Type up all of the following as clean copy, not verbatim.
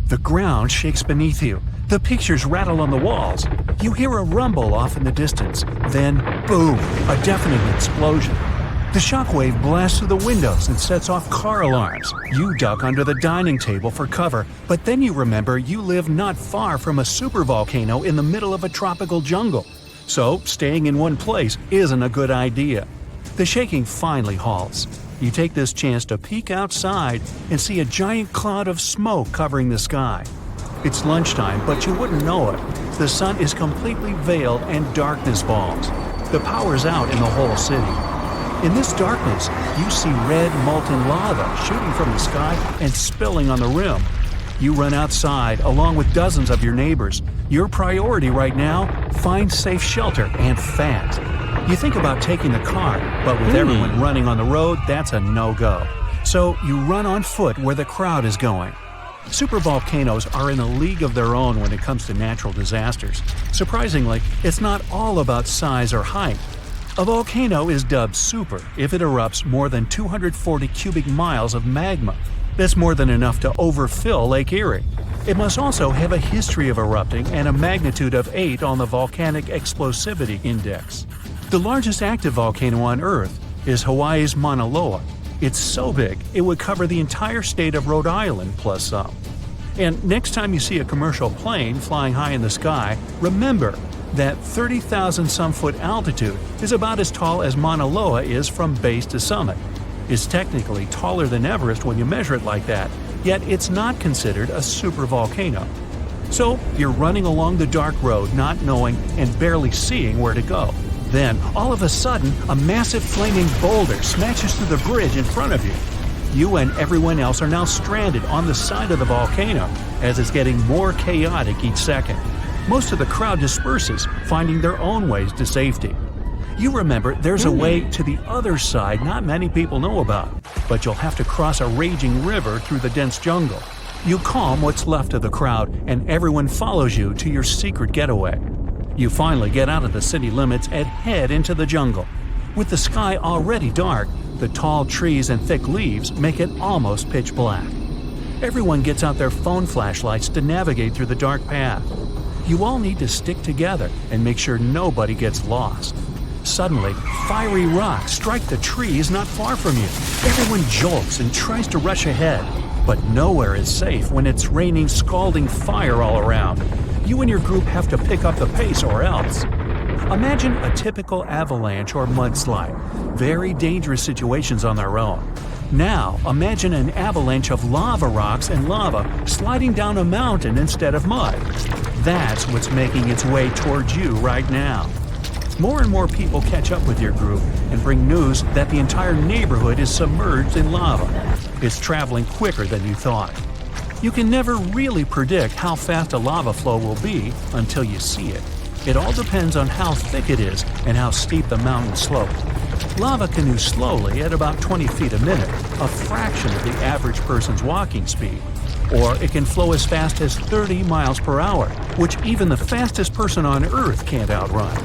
The ground shakes beneath you. The pictures rattle on the walls. You hear a rumble off in the distance. Then, boom, a deafening explosion. The shockwave blasts through the windows and sets off car alarms. You duck under the dining table for cover, but then you remember you live not far from a supervolcano in the middle of a tropical jungle. So, staying in one place isn't a good idea. The shaking finally halts. You take this chance to peek outside and see a giant cloud of smoke covering the sky. It's lunchtime, but you wouldn't know it. The sun is completely veiled and darkness falls. The power's out in the whole city. In this darkness, you see red molten lava shooting from the sky and spilling on the rim. You run outside along with dozens of your neighbors. Your priority right now, find safe shelter and fast. You think about taking the car, but with everyone running on the road, that's a no-go. So you run on foot where the crowd is going. Supervolcanoes are in a league of their own when it comes to natural disasters. Surprisingly, it's not all about size or height. A volcano is dubbed super if it erupts more than 240 cubic miles of magma. That's more than enough to overfill Lake Erie. It must also have a history of erupting and a magnitude of 8 on the Volcanic Explosivity Index. The largest active volcano on Earth is Hawaii's Mauna Loa. It's so big, it would cover the entire state of Rhode Island plus some. And next time you see a commercial plane flying high in the sky, remember that 30,000-some-foot altitude is about as tall as Mauna Loa is from base to summit. It's technically taller than Everest when you measure it like that, yet it's not considered a supervolcano. So you're running along the dark road not knowing and barely seeing where to go. Then, all of a sudden, a massive flaming boulder smashes through the bridge in front of you. You and everyone else are now stranded on the side of the volcano, as it's getting more chaotic each second. Most of the crowd disperses, finding their own ways to safety. You remember there's a way to the other side not many people know about, but you'll have to cross a raging river through the dense jungle. You calm what's left of the crowd, and everyone follows you to your secret getaway. You finally get out of the city limits and head into the jungle. With the sky already dark, the tall trees and thick leaves make it almost pitch black. Everyone gets out their phone flashlights to navigate through the dark path. You all need to stick together and make sure nobody gets lost. Suddenly, fiery rocks strike the trees not far from you. Everyone jolts and tries to rush ahead, but nowhere is safe when it's raining scalding fire all around. You and your group have to pick up the pace or else. Imagine a typical avalanche or mudslide, very dangerous situations on their own. Now, imagine an avalanche of lava rocks and lava sliding down a mountain instead of mud. That's what's making its way towards you right now. More and more people catch up with your group and bring news that the entire neighborhood is submerged in lava. It's traveling quicker than you thought. You can never really predict how fast a lava flow will be until you see it. It all depends on how thick it is and how steep the mountain slope. Lava can move slowly at about 20 feet a minute, a fraction of the average person's walking speed. Or it can flow as fast as 30 miles per hour, which even the fastest person on Earth can't outrun.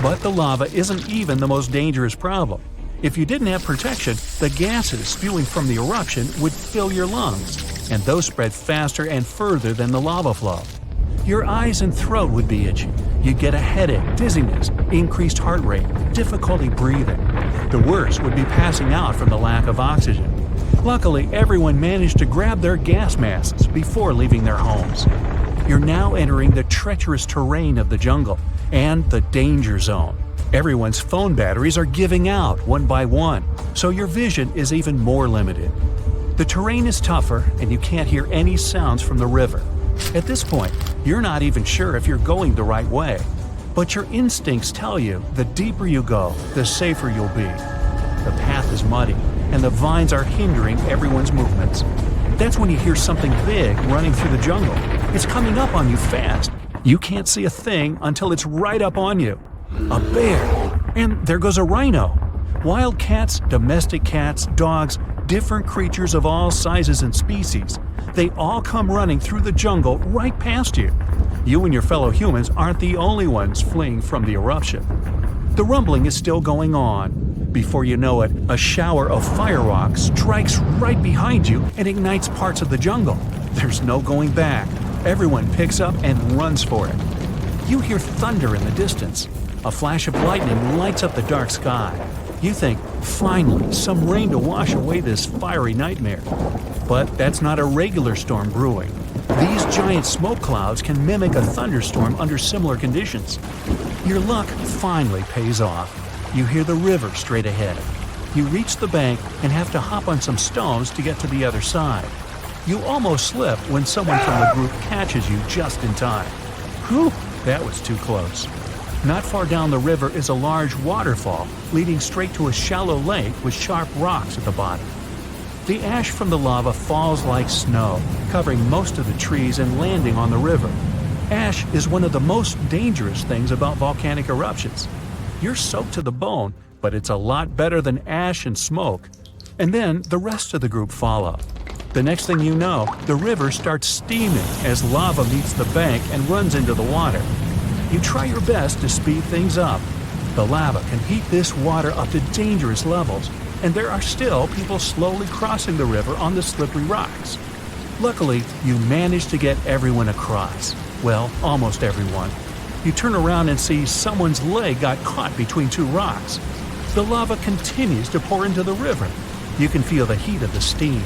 But the lava isn't even the most dangerous problem. If you didn't have protection, the gases spewing from the eruption would fill your lungs, and those spread faster and further than the lava flow. Your eyes and throat would be itchy. You'd get a headache, dizziness, increased heart rate, difficulty breathing. The worst would be passing out from the lack of oxygen. Luckily, everyone managed to grab their gas masks before leaving their homes. You're now entering the treacherous terrain of the jungle and the danger zone. Everyone's phone batteries are giving out one by one, so your vision is even more limited. The terrain is tougher and you can't hear any sounds from the river. At this point, you're not even sure if you're going the right way. But your instincts tell you the deeper you go, the safer you'll be. The path is muddy, and the vines are hindering everyone's movements. That's when you hear something big running through the jungle. It's coming up on you fast. You can't see a thing until it's right up on you. A bear! And there goes a rhino. Wild cats, domestic cats, dogs, different creatures of all sizes and species. They all come running through the jungle right past you. You and your fellow humans aren't the only ones fleeing from the eruption. The rumbling is still going on. Before you know it, a shower of fire rocks strikes right behind you and ignites parts of the jungle. There's no going back. Everyone picks up and runs for it. You hear thunder in the distance. A flash of lightning lights up the dark sky. You think, finally, some rain to wash away this fiery nightmare. But that's not a regular storm brewing. These giant smoke clouds can mimic a thunderstorm under similar conditions. Your luck finally pays off. You hear the river straight ahead. You reach the bank and have to hop on some stones to get to the other side. You almost slip when someone from the group catches you just in time. Whew, that was too close. Not far down the river is a large waterfall leading straight to a shallow lake with sharp rocks at the bottom. The ash from the lava falls like snow, covering most of the trees and landing on the river. Ash is one of the most dangerous things about volcanic eruptions. You're soaked to the bone, but it's a lot better than ash and smoke. And then the rest of the group follow. The next thing you know, the river starts steaming as lava meets the bank and runs into the water. You try your best to speed things up. The lava can heat this water up to dangerous levels, and there are still people slowly crossing the river on the slippery rocks. Luckily, you manage to get everyone across. Well, almost everyone. You turn around and see someone's leg got caught between two rocks. The lava continues to pour into the river. You can feel the heat of the steam.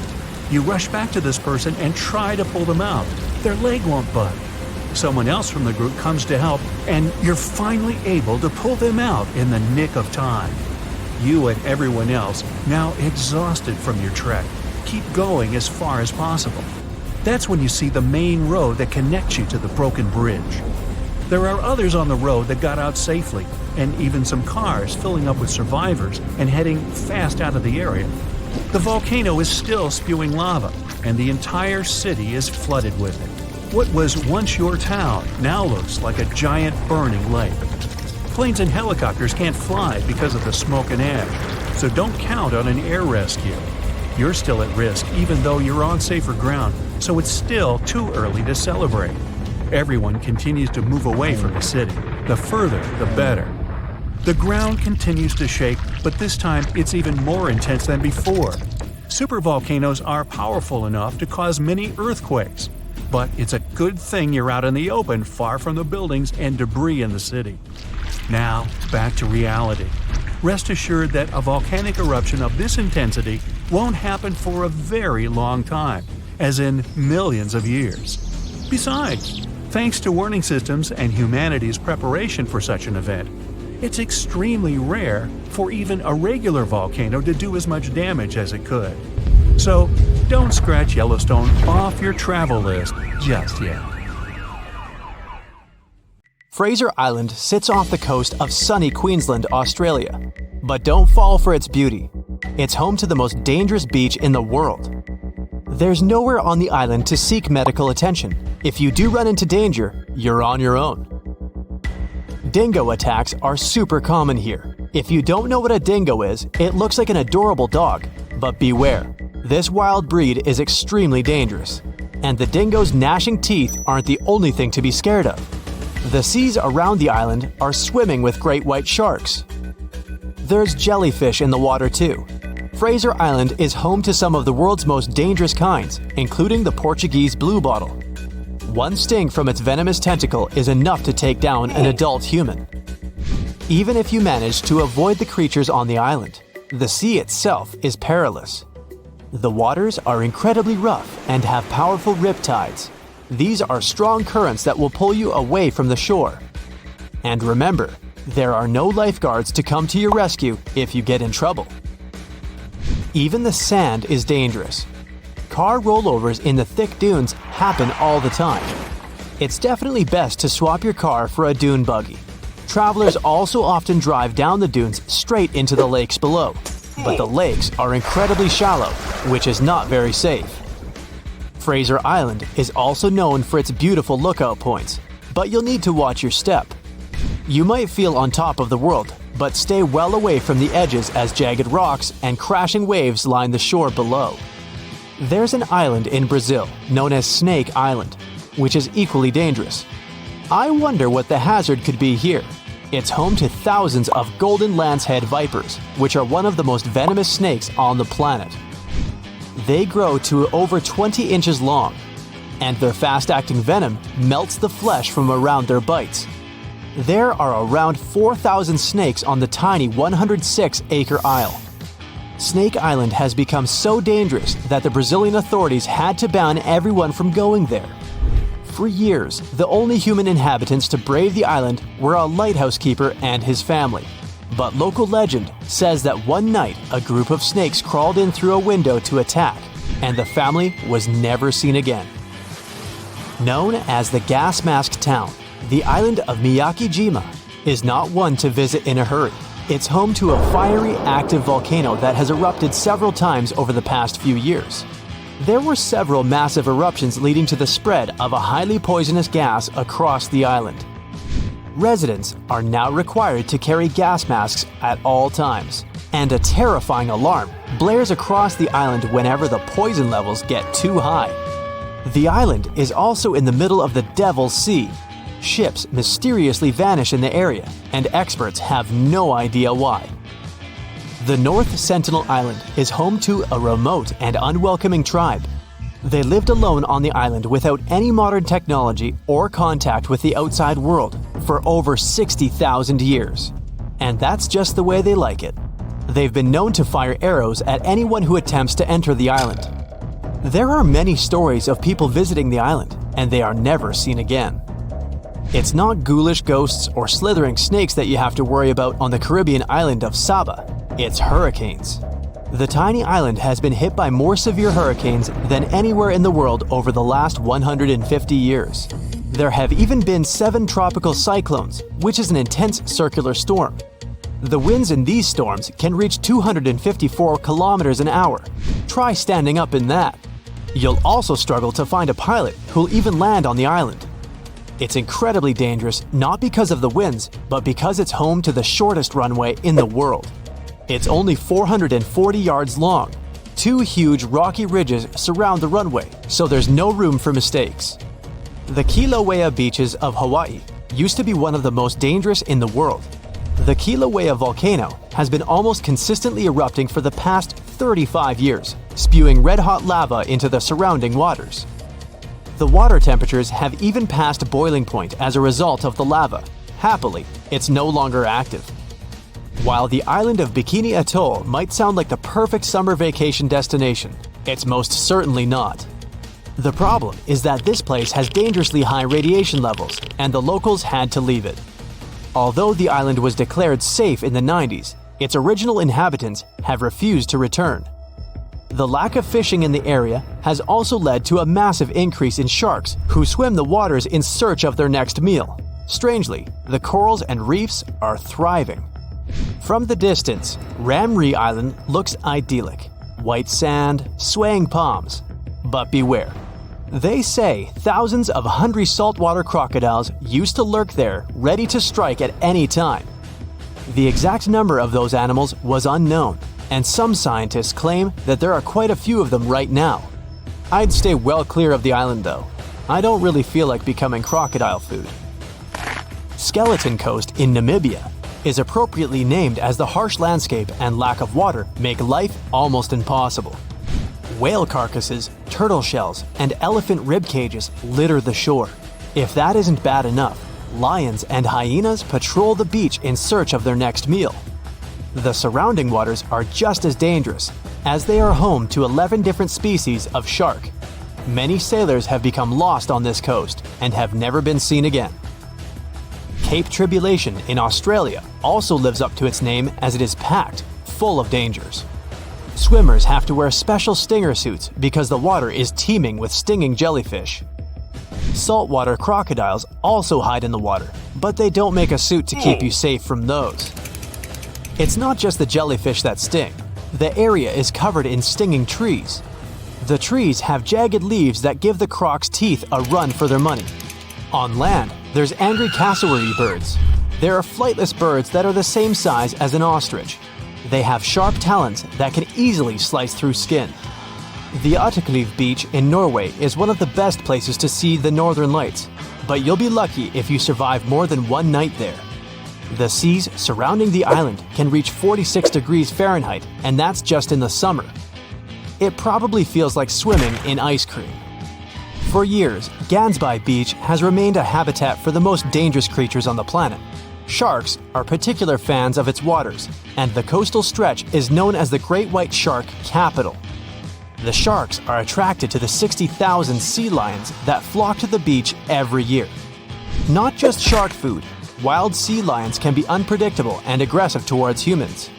You rush back to this person and try to pull them out. Their leg won't budge. Someone else from the group comes to help, and you're finally able to pull them out in the nick of time. You and everyone else, now exhausted from your trek, keep going as far as possible. That's when you see the main road that connects you to the broken bridge. There are others on the road that got out safely, and even some cars filling up with survivors and heading fast out of the area. The volcano is still spewing lava, and the entire city is flooded with it. What was once your town now looks like a giant burning lake. Planes and helicopters can't fly because of the smoke and ash, so don't count on an air rescue. You're still at risk even though you're on safer ground, so it's still too early to celebrate. Everyone continues to move away from the city. The further, the better. The ground continues to shake, but this time it's even more intense than before. Supervolcanoes are powerful enough to cause many earthquakes. But it's a good thing you're out in the open, far from the buildings and debris in the city. Now, back to reality. Rest assured that a volcanic eruption of this intensity won't happen for a very long time, as in millions of years. Besides, thanks to warning systems and humanity's preparation for such an event, it's extremely rare for even a regular volcano to do as much damage as it could. So, don't scratch Yellowstone off your travel list just yet. Fraser Island sits off the coast of sunny Queensland, Australia. But don't fall for its beauty. It's home to the most dangerous beach in the world. There's nowhere on the island to seek medical attention. If you do run into danger, you're on your own. Dingo attacks are super common here. If you don't know what a dingo is, it looks like an adorable dog. But beware. This wild breed is extremely dangerous, and the dingo's gnashing teeth aren't the only thing to be scared of. The seas around the island are swimming with great white sharks. There's jellyfish in the water too. Fraser Island is home to some of the world's most dangerous kinds, including the Portuguese bluebottle. One sting from its venomous tentacle is enough to take down an adult human. Even if you manage to avoid the creatures on the island, the sea itself is perilous. The waters are incredibly rough and have powerful riptides. These are strong currents that will pull you away from the shore. And remember, there are no lifeguards to come to your rescue if you get in trouble. Even the sand is dangerous. Car rollovers in the thick dunes happen all the time. It's definitely best to swap your car for a dune buggy. Travelers also often drive down the dunes straight into the lakes below. But the lakes are incredibly shallow, which is not very safe. Fraser Island is also known for its beautiful lookout points, but you'll need to watch your step. You might feel on top of the world, but stay well away from the edges as jagged rocks and crashing waves line the shore below. There's an island in Brazil known as Snake Island, which is equally dangerous. I wonder what the hazard could be here. It's home to thousands of golden lancehead vipers, which are one of the most venomous snakes on the planet. They grow to over 20 inches long. and their fast-acting venom melts the flesh from around their bites. There are around 4,000 snakes on the tiny 106-acre isle. Snake Island has become so dangerous that the Brazilian authorities had to ban everyone from going there. For years, the only human inhabitants to brave the island were a lighthouse keeper and his family. But local legend says that one night a group of snakes crawled in through a window to attack, and the family was never seen again. Known as the gas mask town, the island of Miyakijima is not one to visit in a hurry. It's home to a fiery, active volcano that has erupted several times over the past few years. There were several massive eruptions leading to the spread of a highly poisonous gas across the island. Residents are now required to carry gas masks at all times, and a terrifying alarm blares across the island whenever the poison levels get too high. The island is also in the middle of the Devil's Sea. Ships mysteriously vanish in the area, and experts have no idea why. The North Sentinel Island is home to a remote and unwelcoming tribe. They lived alone on the island without any modern technology or contact with the outside world for over 60,000 years. And that's just the way they like it. They've been known to fire arrows at anyone who attempts to enter the island. There are many stories of people visiting the island, and they are never seen again. It's not ghoulish ghosts or slithering snakes that you have to worry about on the Caribbean island of Saba. It's hurricanes. The tiny island has been hit by more severe hurricanes than anywhere in the world over the last 150 years. There have even been 7 tropical cyclones, which is an intense circular storm. The winds in these storms can reach 254 kilometers an hour. Try standing up in that. You'll also struggle to find a pilot who'll even land on the island. It's incredibly dangerous not because of the winds, but because it's home to the shortest runway in the world. It's only 440 yards long. 2 huge rocky ridges surround the runway, so there's no room for mistakes. The Kilauea beaches of Hawaii used to be one of the most dangerous in the world. The Kilauea volcano has been almost consistently erupting for the past 35 years, spewing red-hot lava into the surrounding waters. The water temperatures have even passed boiling point as a result of the lava. Happily, it's no longer active. While the island of Bikini Atoll might sound like the perfect summer vacation destination, it's most certainly not. The problem is that this place has dangerously high radiation levels, and the locals had to leave it. Although the island was declared safe in the 90s, its original inhabitants have refused to return. The lack of fishing in the area has also led to a massive increase in sharks who swim the waters in search of their next meal. Strangely, the corals and reefs are thriving. From the distance, Ramree Island looks idyllic. White sand, swaying palms. But beware. They say thousands of hungry saltwater crocodiles used to lurk there, ready to strike at any time. The exact number of those animals was unknown, and some scientists claim that there are quite a few of them right now. I'd stay well clear of the island though. I don't really feel like becoming crocodile food. Skeleton Coast in Namibia is appropriately named as the harsh landscape and lack of water make life almost impossible. Whale carcasses, turtle shells, and elephant rib cages litter the shore. If that isn't bad enough, lions and hyenas patrol the beach in search of their next meal. The surrounding waters are just as dangerous, as they are home to 11 different species of shark. Many sailors have become lost on this coast and have never been seen again. Cape Tribulation in Australia also lives up to its name as it is packed, full of dangers. Swimmers have to wear special stinger suits because the water is teeming with stinging jellyfish. Saltwater crocodiles also hide in the water, but they don't make a suit to keep you safe from those. It's not just the jellyfish that sting. The area is covered in stinging trees. The trees have jagged leaves that give the crocs' teeth a run for their money. On land, there's angry cassowary birds. There are flightless birds that are the same size as an ostrich. They have sharp talons that can easily slice through skin. The Utterklev Beach in Norway is one of the best places to see the northern lights, but you'll be lucky if you survive more than one night there. The seas surrounding the island can reach 46 degrees Fahrenheit, and that's just in the summer. It probably feels like swimming in ice cream. For years, Gansby Beach has remained a habitat for the most dangerous creatures on the planet. Sharks are particular fans of its waters, and the coastal stretch is known as the Great White Shark Capital. The sharks are attracted to the 60,000 sea lions that flock to the beach every year. Not just shark food, wild sea lions can be unpredictable and aggressive towards humans.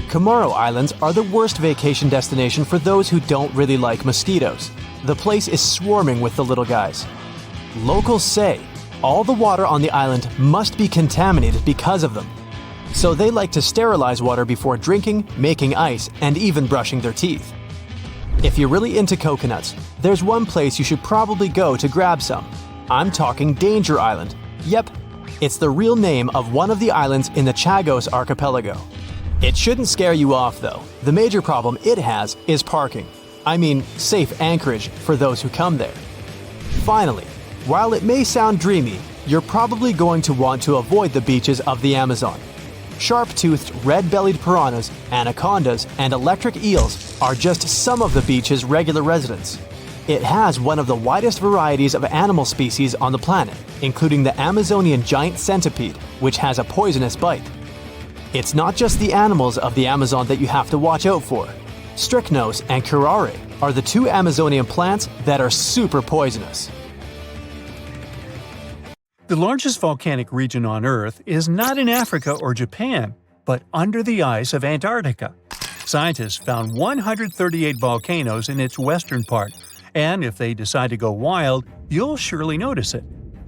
Comoro Islands are the worst vacation destination for those who don't really like mosquitoes. The place is swarming with the little guys. Locals say all the water on the island must be contaminated because of them. So they like to sterilize water before drinking, making ice, and even brushing their teeth. If you're really into coconuts, there's one place you should probably go to grab some. I'm talking Danger Island. Yep, it's the real name of one of the islands in the Chagos archipelago. It shouldn't scare you off though. The major problem it has is parking. I mean, safe anchorage for those who come there. Finally, while it may sound dreamy, you're probably going to want to avoid the beaches of the Amazon. Sharp-toothed red-bellied piranhas, anacondas, and electric eels are just some of the beach's regular residents. It has one of the widest varieties of animal species on the planet, including the Amazonian giant centipede, which has a poisonous bite. It's not just the animals of the Amazon that you have to watch out for. Strychnos and curare are the two Amazonian plants that are super poisonous. The largest volcanic region on Earth is not in Africa or Japan, but under the ice of Antarctica. Scientists found 138 volcanoes in its western part, and if they decide to go wild, you'll surely notice it.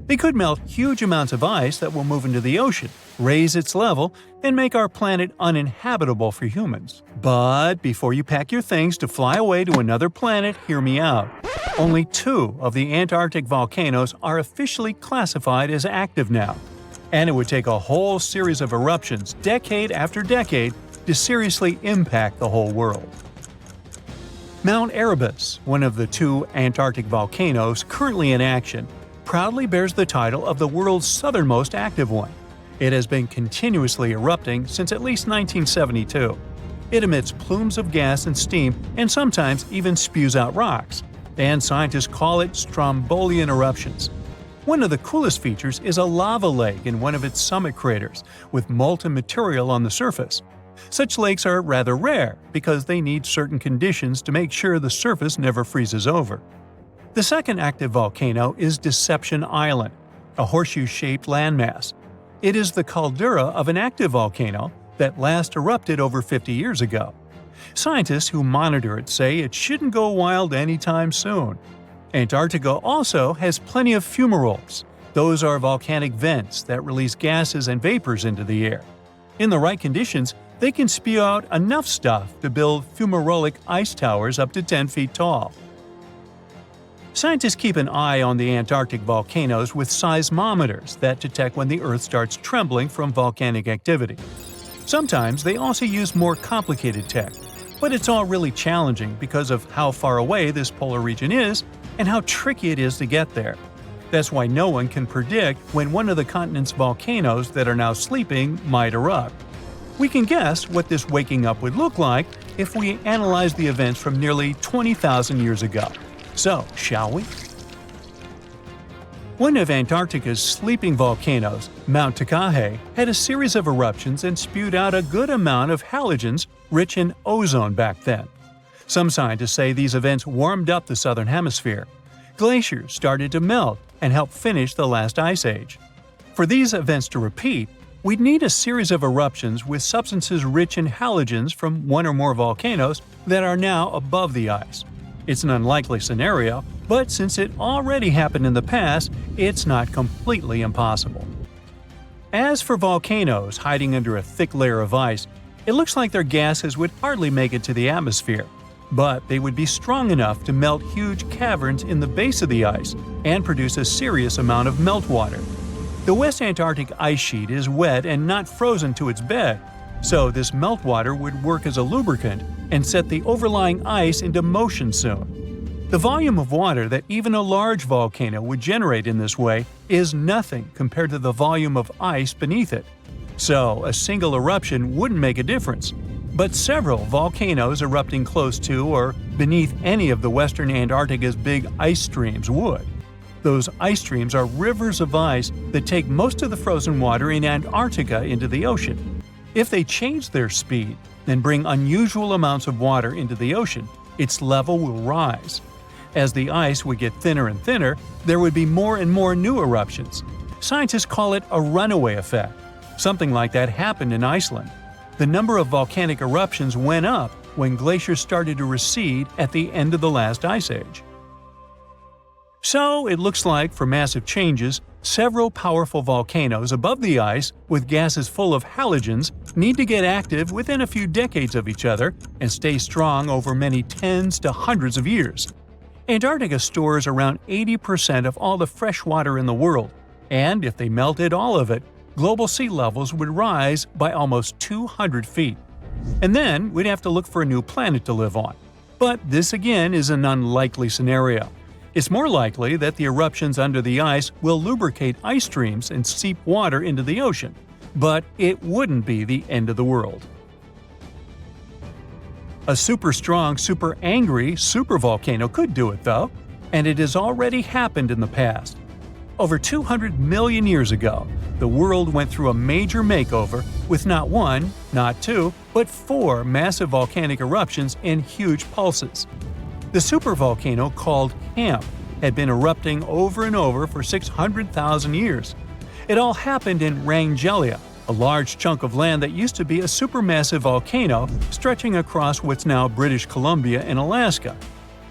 They could melt huge amounts of ice that will move into the ocean, raise its level, and make our planet uninhabitable for humans. But before you pack your things to fly away to another planet, hear me out. Only 2 of the Antarctic volcanoes are officially classified as active now. And it would take a whole series of eruptions, decade after decade, to seriously impact the whole world. Mount Erebus, one of the 2 Antarctic volcanoes currently in action, proudly bears the title of the world's southernmost active one. It has been continuously erupting since at least 1972. It emits plumes of gas and steam and sometimes even spews out rocks, and scientists call it Strombolian eruptions. One of the coolest features is a lava lake in one of its summit craters, with molten material on the surface. Such lakes are rather rare because they need certain conditions to make sure the surface never freezes over. The second active volcano is Deception Island, a horseshoe-shaped landmass. It is the caldera of an active volcano that last erupted over 50 years ago. Scientists who monitor it say it shouldn't go wild anytime soon. Antarctica also has plenty of fumaroles. Those are volcanic vents that release gases and vapors into the air. In the right conditions, they can spew out enough stuff to build fumarolic ice towers up to 10 feet tall. Scientists keep an eye on the Antarctic volcanoes with seismometers that detect when the Earth starts trembling from volcanic activity. Sometimes they also use more complicated tech, but it's all really challenging because of how far away this polar region is and how tricky it is to get there. That's why no one can predict when one of the continent's volcanoes that are now sleeping might erupt. We can guess what this waking up would look like if we analyze the events from nearly 20,000 years ago. So, shall we? One of Antarctica's sleeping volcanoes, Mount Takahe, had a series of eruptions and spewed out a good amount of halogens rich in ozone back then. Some scientists say these events warmed up the southern hemisphere. Glaciers started to melt and help finish the last ice age. For these events to repeat, we'd need a series of eruptions with substances rich in halogens from one or more volcanoes that are now above the ice. It's an unlikely scenario, but since it already happened in the past, it's not completely impossible. As for volcanoes hiding under a thick layer of ice, it looks like their gases would hardly make it to the atmosphere, but they would be strong enough to melt huge caverns in the base of the ice and produce a serious amount of meltwater. The West Antarctic ice sheet is wet and not frozen to its bed, so this meltwater would work as a lubricant and set the overlying ice into motion soon. The volume of water that even a large volcano would generate in this way is nothing compared to the volume of ice beneath it. So, a single eruption wouldn't make a difference. but several volcanoes erupting close to or beneath any of the western Antarctica's big ice streams would. Those ice streams are rivers of ice that take most of the frozen water in Antarctica into the ocean. If they change their speed, then bring unusual amounts of water into the ocean, its level will rise. As the ice would get thinner and thinner, there would be more and more new eruptions. Scientists call it a runaway effect. Something like that happened in Iceland. The number of volcanic eruptions went up when glaciers started to recede at the end of the last ice age. So, it looks like, for massive changes, several powerful volcanoes above the ice with gases full of halogens need to get active within a few decades of each other and stay strong over many tens to hundreds of years. Antarctica stores around 80% of all the fresh water in the world, and if they melted all of it, global sea levels would rise by almost 200 feet. And then we'd have to look for a new planet to live on. But this again is an unlikely scenario. It's more likely that the eruptions under the ice will lubricate ice streams and seep water into the ocean. But it wouldn't be the end of the world. A super strong, super angry supervolcano could do it though, and it has already happened in the past. Over 200 million years ago, the world went through a major makeover with not one, not two, but 4 massive volcanic eruptions in huge pulses. The supervolcano called Camp had been erupting over and over for 600,000 years. It all happened in Wrangell, a large chunk of land that used to be a supermassive volcano stretching across what's now British Columbia and Alaska.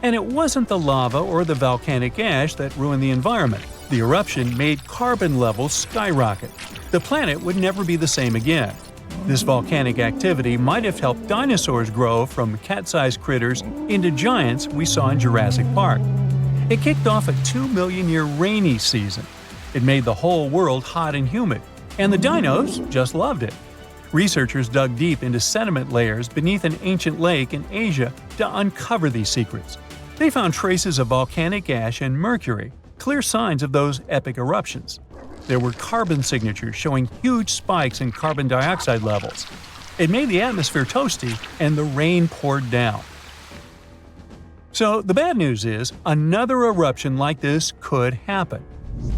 And it wasn't the lava or the volcanic ash that ruined the environment. The eruption made carbon levels skyrocket. The planet would never be the same again. This volcanic activity might have helped dinosaurs grow from cat-sized critters into giants we saw in Jurassic Park. It kicked off a 2 million-year rainy season. It made the whole world hot and humid, and the dinos just loved it. Researchers dug deep into sediment layers beneath an ancient lake in Asia to uncover these secrets. They found traces of volcanic ash and mercury, clear signs of those epic eruptions. There were carbon signatures showing huge spikes in carbon dioxide levels. It made the atmosphere toasty, and the rain poured down. So the bad news is, another eruption like this could happen.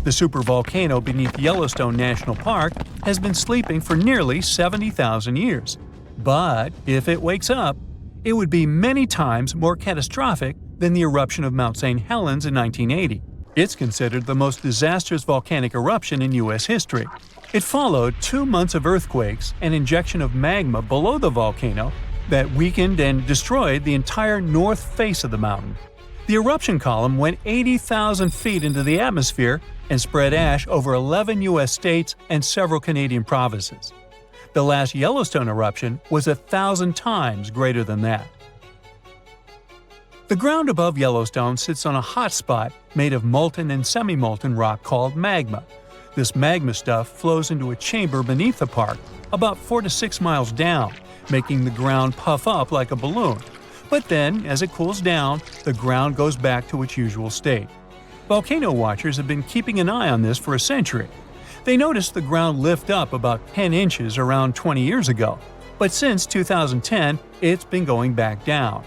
The supervolcano beneath Yellowstone National Park has been sleeping for nearly 70,000 years. But if it wakes up, it would be many times more catastrophic than the eruption of Mount St. Helens in 1980. It's considered the most disastrous volcanic eruption in U.S. history. It followed 2 months of earthquakes and injection of magma below the volcano that weakened and destroyed the entire north face of the mountain. The eruption column went 80,000 feet into the atmosphere and spread ash over 11 U.S. states and several Canadian provinces. The last Yellowstone eruption was 1,000 times greater than that. The ground above Yellowstone sits on a hot spot made of molten and semi-molten rock called magma. This magma stuff flows into a chamber beneath the park, about 4 to 6 miles down, making the ground puff up like a balloon. But then, as it cools down, the ground goes back to its usual state. Volcano watchers have been keeping an eye on this for a century. They noticed the ground lift up about 10 inches around 20 years ago, but since 2010, it's been going back down.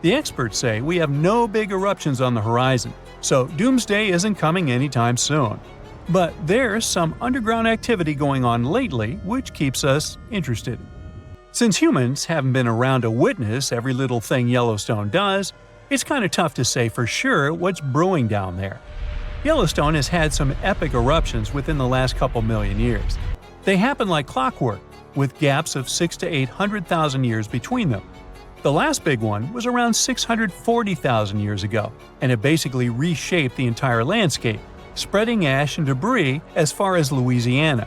The experts say we have no big eruptions on the horizon, so doomsday isn't coming anytime soon. But there's some underground activity going on lately which keeps us interested. Since humans haven't been around to witness every little thing Yellowstone does, it's kind of tough to say for sure what's brewing down there. Yellowstone has had some epic eruptions within the last couple million years. They happen like clockwork, with gaps of 600,000 to 800,000 years between them. The last big one was around 640,000 years ago, and it basically reshaped the entire landscape, spreading ash and debris as far as Louisiana.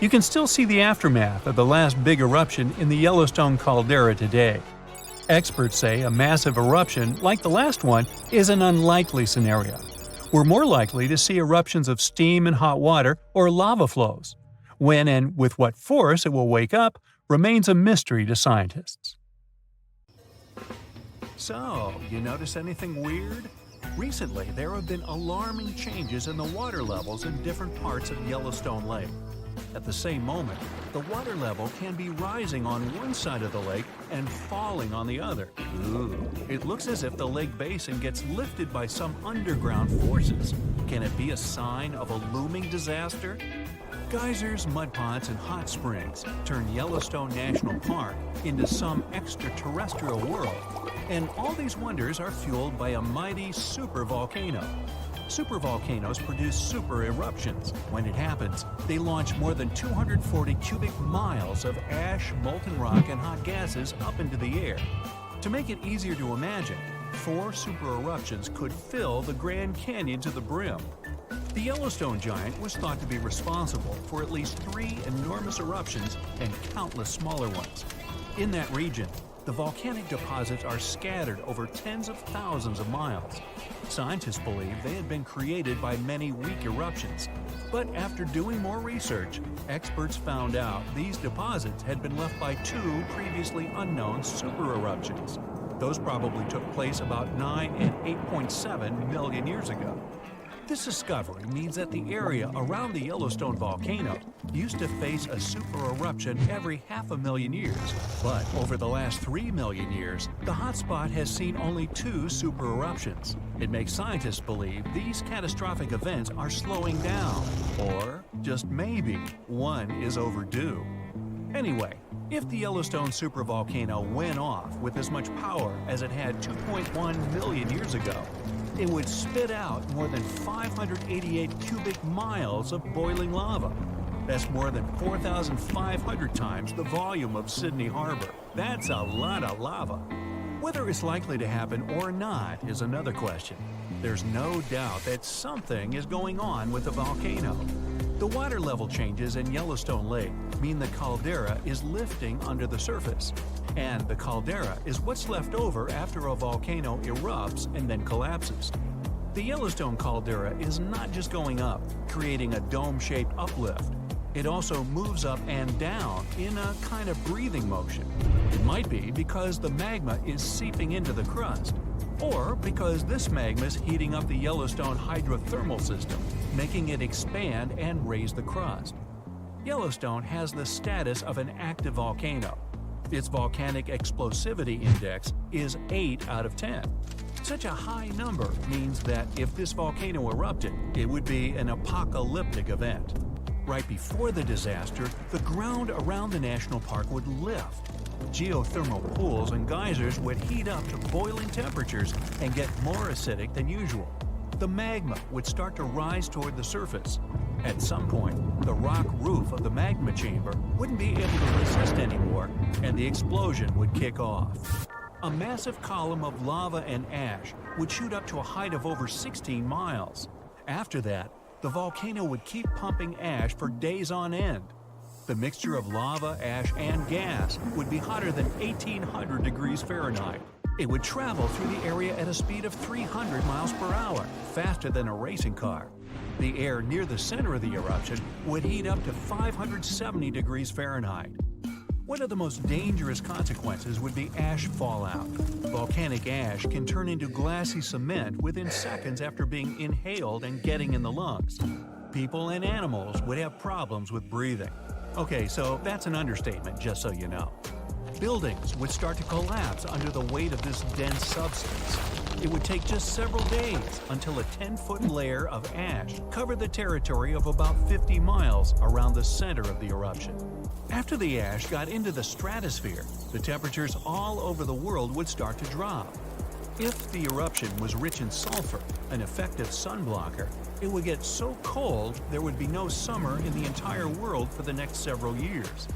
You can still see the aftermath of the last big eruption in the Yellowstone Caldera today. Experts say a massive eruption like the last one is an unlikely scenario. We're more likely to see eruptions of steam and hot water or lava flows. When and with what force it will wake up remains a mystery to scientists. So, you notice anything weird? Recently, there have been alarming changes in the water levels in different parts of Yellowstone Lake. At the same moment, the water level can be rising on one side of the lake and falling on the other. Ooh, it looks as if the lake basin gets lifted by some underground forces. Can it be a sign of a looming disaster? Geysers, mud pots, and hot springs turn Yellowstone National Park into some extraterrestrial world. And all these wonders are fueled by a mighty supervolcano. Supervolcanoes produce super eruptions. When it happens, they launch more than 240 cubic miles of ash, molten rock, and hot gases up into the air. To make it easier to imagine, 4 super eruptions could fill the Grand Canyon to the brim. The Yellowstone giant was thought to be responsible for at least 3 enormous eruptions and countless smaller ones. In that region, the volcanic deposits are scattered over tens of thousands of miles. Scientists believe they had been created by many weak eruptions. But after doing more research, experts found out these deposits had been left by 2 previously unknown super eruptions. Those probably took place about 9 and 8.7 million years ago. This discovery means that the area around the Yellowstone volcano used to face a super eruption every 500,000 years. But over the last 3 million years, the hotspot has seen only 2 super eruptions. It makes scientists believe these catastrophic events are slowing down, or just maybe one is overdue. Anyway, if the Yellowstone Supervolcano went off with as much power as it had 2.1 million years ago, it would spit out more than 588 cubic miles of boiling lava. That's more than 4,500 times the volume of Sydney Harbor. That's a lot of lava. Whether it's likely to happen or not is another question. There's no doubt that something is going on with the volcano. The water level changes in Yellowstone Lake mean the caldera is lifting under the surface. And the caldera is what's left over after a volcano erupts and then collapses. The Yellowstone caldera is not just going up, creating a dome-shaped uplift. It also moves up and down in a kind of breathing motion. It might be because the magma is seeping into the crust, or because this magma is heating up the Yellowstone hydrothermal system, making it expand and raise the crust. Yellowstone has the status of an active volcano. Its volcanic explosivity index is 8 out of 10. Such a high number means that if this volcano erupted, it would be an apocalyptic event. Right before the disaster, the ground around the national park would lift. Geothermal pools and geysers would heat up to boiling temperatures and get more acidic than usual. The magma would start to rise toward the surface. At some point, the rock roof of the magma chamber wouldn't be able to resist anymore, and the explosion would kick off. A massive column of lava and ash would shoot up to a height of over 16 miles. After that, the volcano would keep pumping ash for days on end. The mixture of lava, ash, and gas would be hotter than 1,800 degrees Fahrenheit. It would travel through the area at a speed of 300 miles per hour, faster than a racing car. The air near the center of the eruption would heat up to 570 degrees Fahrenheit. One of the most dangerous consequences would be ash fallout. Volcanic ash can turn into glassy cement within seconds after being inhaled and getting in the lungs. People and animals would have problems with breathing. Okay, so that's an understatement, just so you know. Buildings would start to collapse under the weight of this dense substance. It would take just several days until a 10-foot layer of ash covered the territory of about 50 miles around the center of the eruption. After the ash got into the stratosphere, the temperatures all over the world would start to drop. If the eruption was rich in sulfur, an effective sunblocker, it would get so cold there would be no summer in the entire world for the next several years.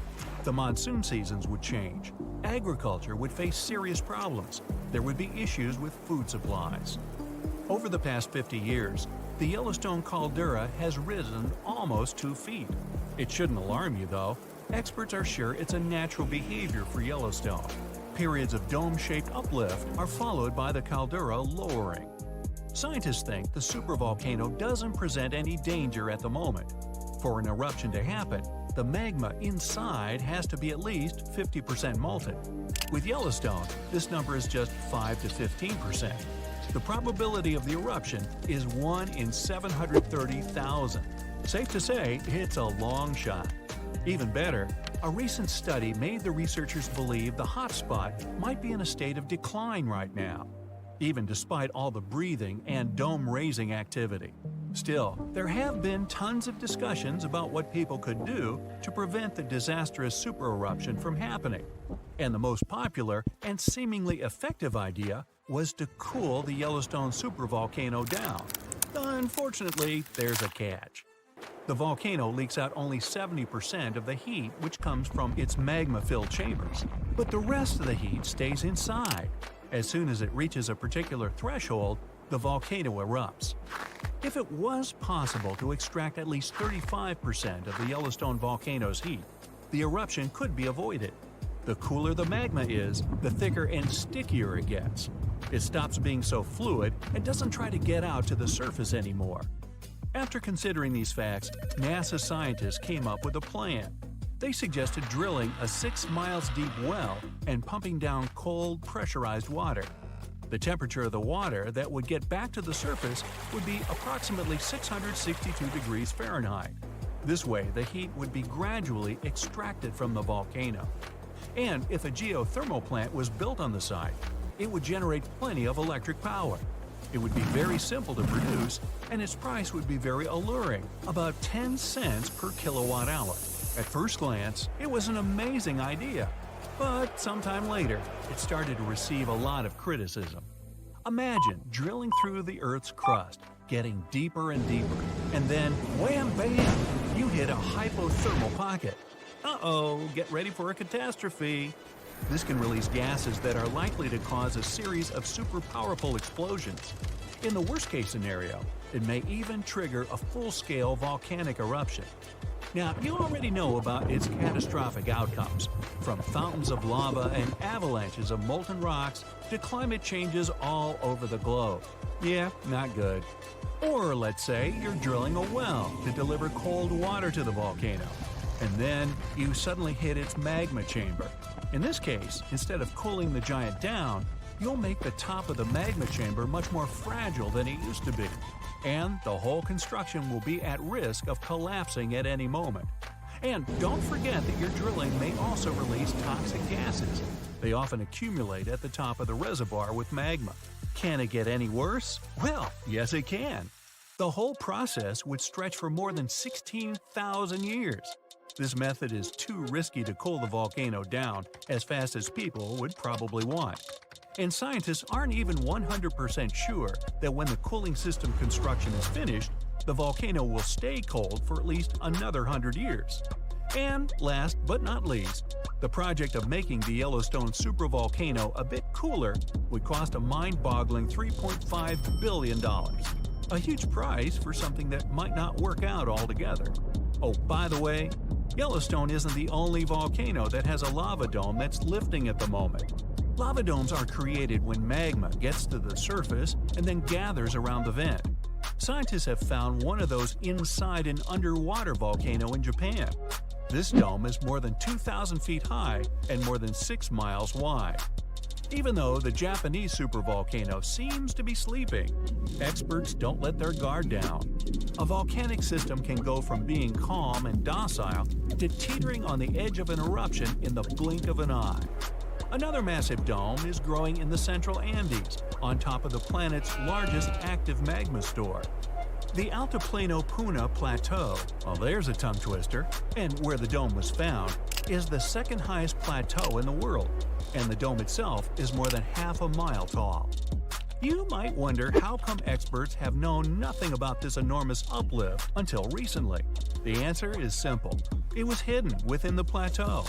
The monsoon seasons would change. Agriculture would face serious problems. There would be issues with food supplies. Over the past 50 years, the Yellowstone caldera has risen almost 2 feet. It shouldn't alarm you, though. Experts are sure it's a natural behavior for Yellowstone. Periods of dome-shaped uplift are followed by the caldera lowering. Scientists think the supervolcano doesn't present any danger at the moment. For an eruption to happen, the magma inside has to be at least 50% molten. With Yellowstone, this number is just 5 to 15%. The probability of the eruption is 1 in 730,000. Safe to say, it's a long shot. Even better, a recent study made the researchers believe the hotspot might be in a state of decline right now, even despite all the breathing and dome-raising activity. Still, there have been tons of discussions about what people could do to prevent the disastrous supereruption from happening. And the most popular and seemingly effective idea was to cool the Yellowstone Supervolcano down. Unfortunately, there's a catch. The volcano leaks out only 70% of the heat which comes from its magma-filled chambers, but the rest of the heat stays inside. As soon as it reaches a particular threshold, the volcano erupts. If it was possible to extract at least 35% of the Yellowstone volcano's heat, the eruption could be avoided. The cooler the magma is, the thicker and stickier it gets. It stops being so fluid and doesn't try to get out to the surface anymore. After considering these facts, NASA scientists came up with a plan. They suggested drilling a 6 miles deep well and pumping down cold, pressurized water. The temperature of the water that would get back to the surface would be approximately 662 degrees Fahrenheit. This way, the heat would be gradually extracted from the volcano. And if a geothermal plant was built on the site, it would generate plenty of electric power. It would be very simple to produce, and its price would be very alluring, about 10 cents per kilowatt hour. At first glance, it was an amazing idea. But sometime later, it started to receive a lot of criticism. Imagine drilling through the Earth's crust, getting deeper and deeper, and then wham bam, you hit a hypothermal pocket. Uh-oh, get ready for a catastrophe. This can release gases that are likely to cause a series of super powerful explosions. In the worst-case scenario, it may even trigger a full-scale volcanic eruption. Now, you already know about its catastrophic outcomes, from fountains of lava and avalanches of molten rocks to climate changes all over the globe. Yeah, not good. Or let's say you're drilling a well to deliver cold water to the volcano, and then you suddenly hit its magma chamber. In this case, instead of cooling the giant down, you'll make the top of the magma chamber much more fragile than it used to be, and the whole construction will be at risk of collapsing at any moment. And don't forget that your drilling may also release toxic gases. They often accumulate at the top of the reservoir with magma. Can it get any worse? Well, yes it can. The whole process would stretch for more than 16,000 years. This method is too risky to cool the volcano down as fast as people would probably want. And scientists aren't even 100% sure that when the cooling system construction is finished, the volcano will stay cold for at least another 100 years. And last but not least, the project of making the Yellowstone Supervolcano a bit cooler would cost a mind-boggling $3.5 billion. A huge price for something that might not work out altogether. Oh, by the way, Yellowstone isn't the only volcano that has a lava dome that's lifting at the moment. Lava domes are created when magma gets to the surface and then gathers around the vent. Scientists have found one of those inside an underwater volcano in Japan. This dome is more than 2,000 feet high and more than 6 miles wide. Even though the Japanese supervolcano seems to be sleeping, experts don't let their guard down. A volcanic system can go from being calm and docile to teetering on the edge of an eruption in the blink of an eye. Another massive dome is growing in the central Andes, on top of the planet's largest active magma store. The Altiplano Puna Plateau, well there's a tongue twister, and where the dome was found, is the second highest plateau in the world, and the dome itself is more than half a mile tall. You might wonder how come experts have known nothing about this enormous uplift until recently. The answer is simple. It was hidden within the plateau.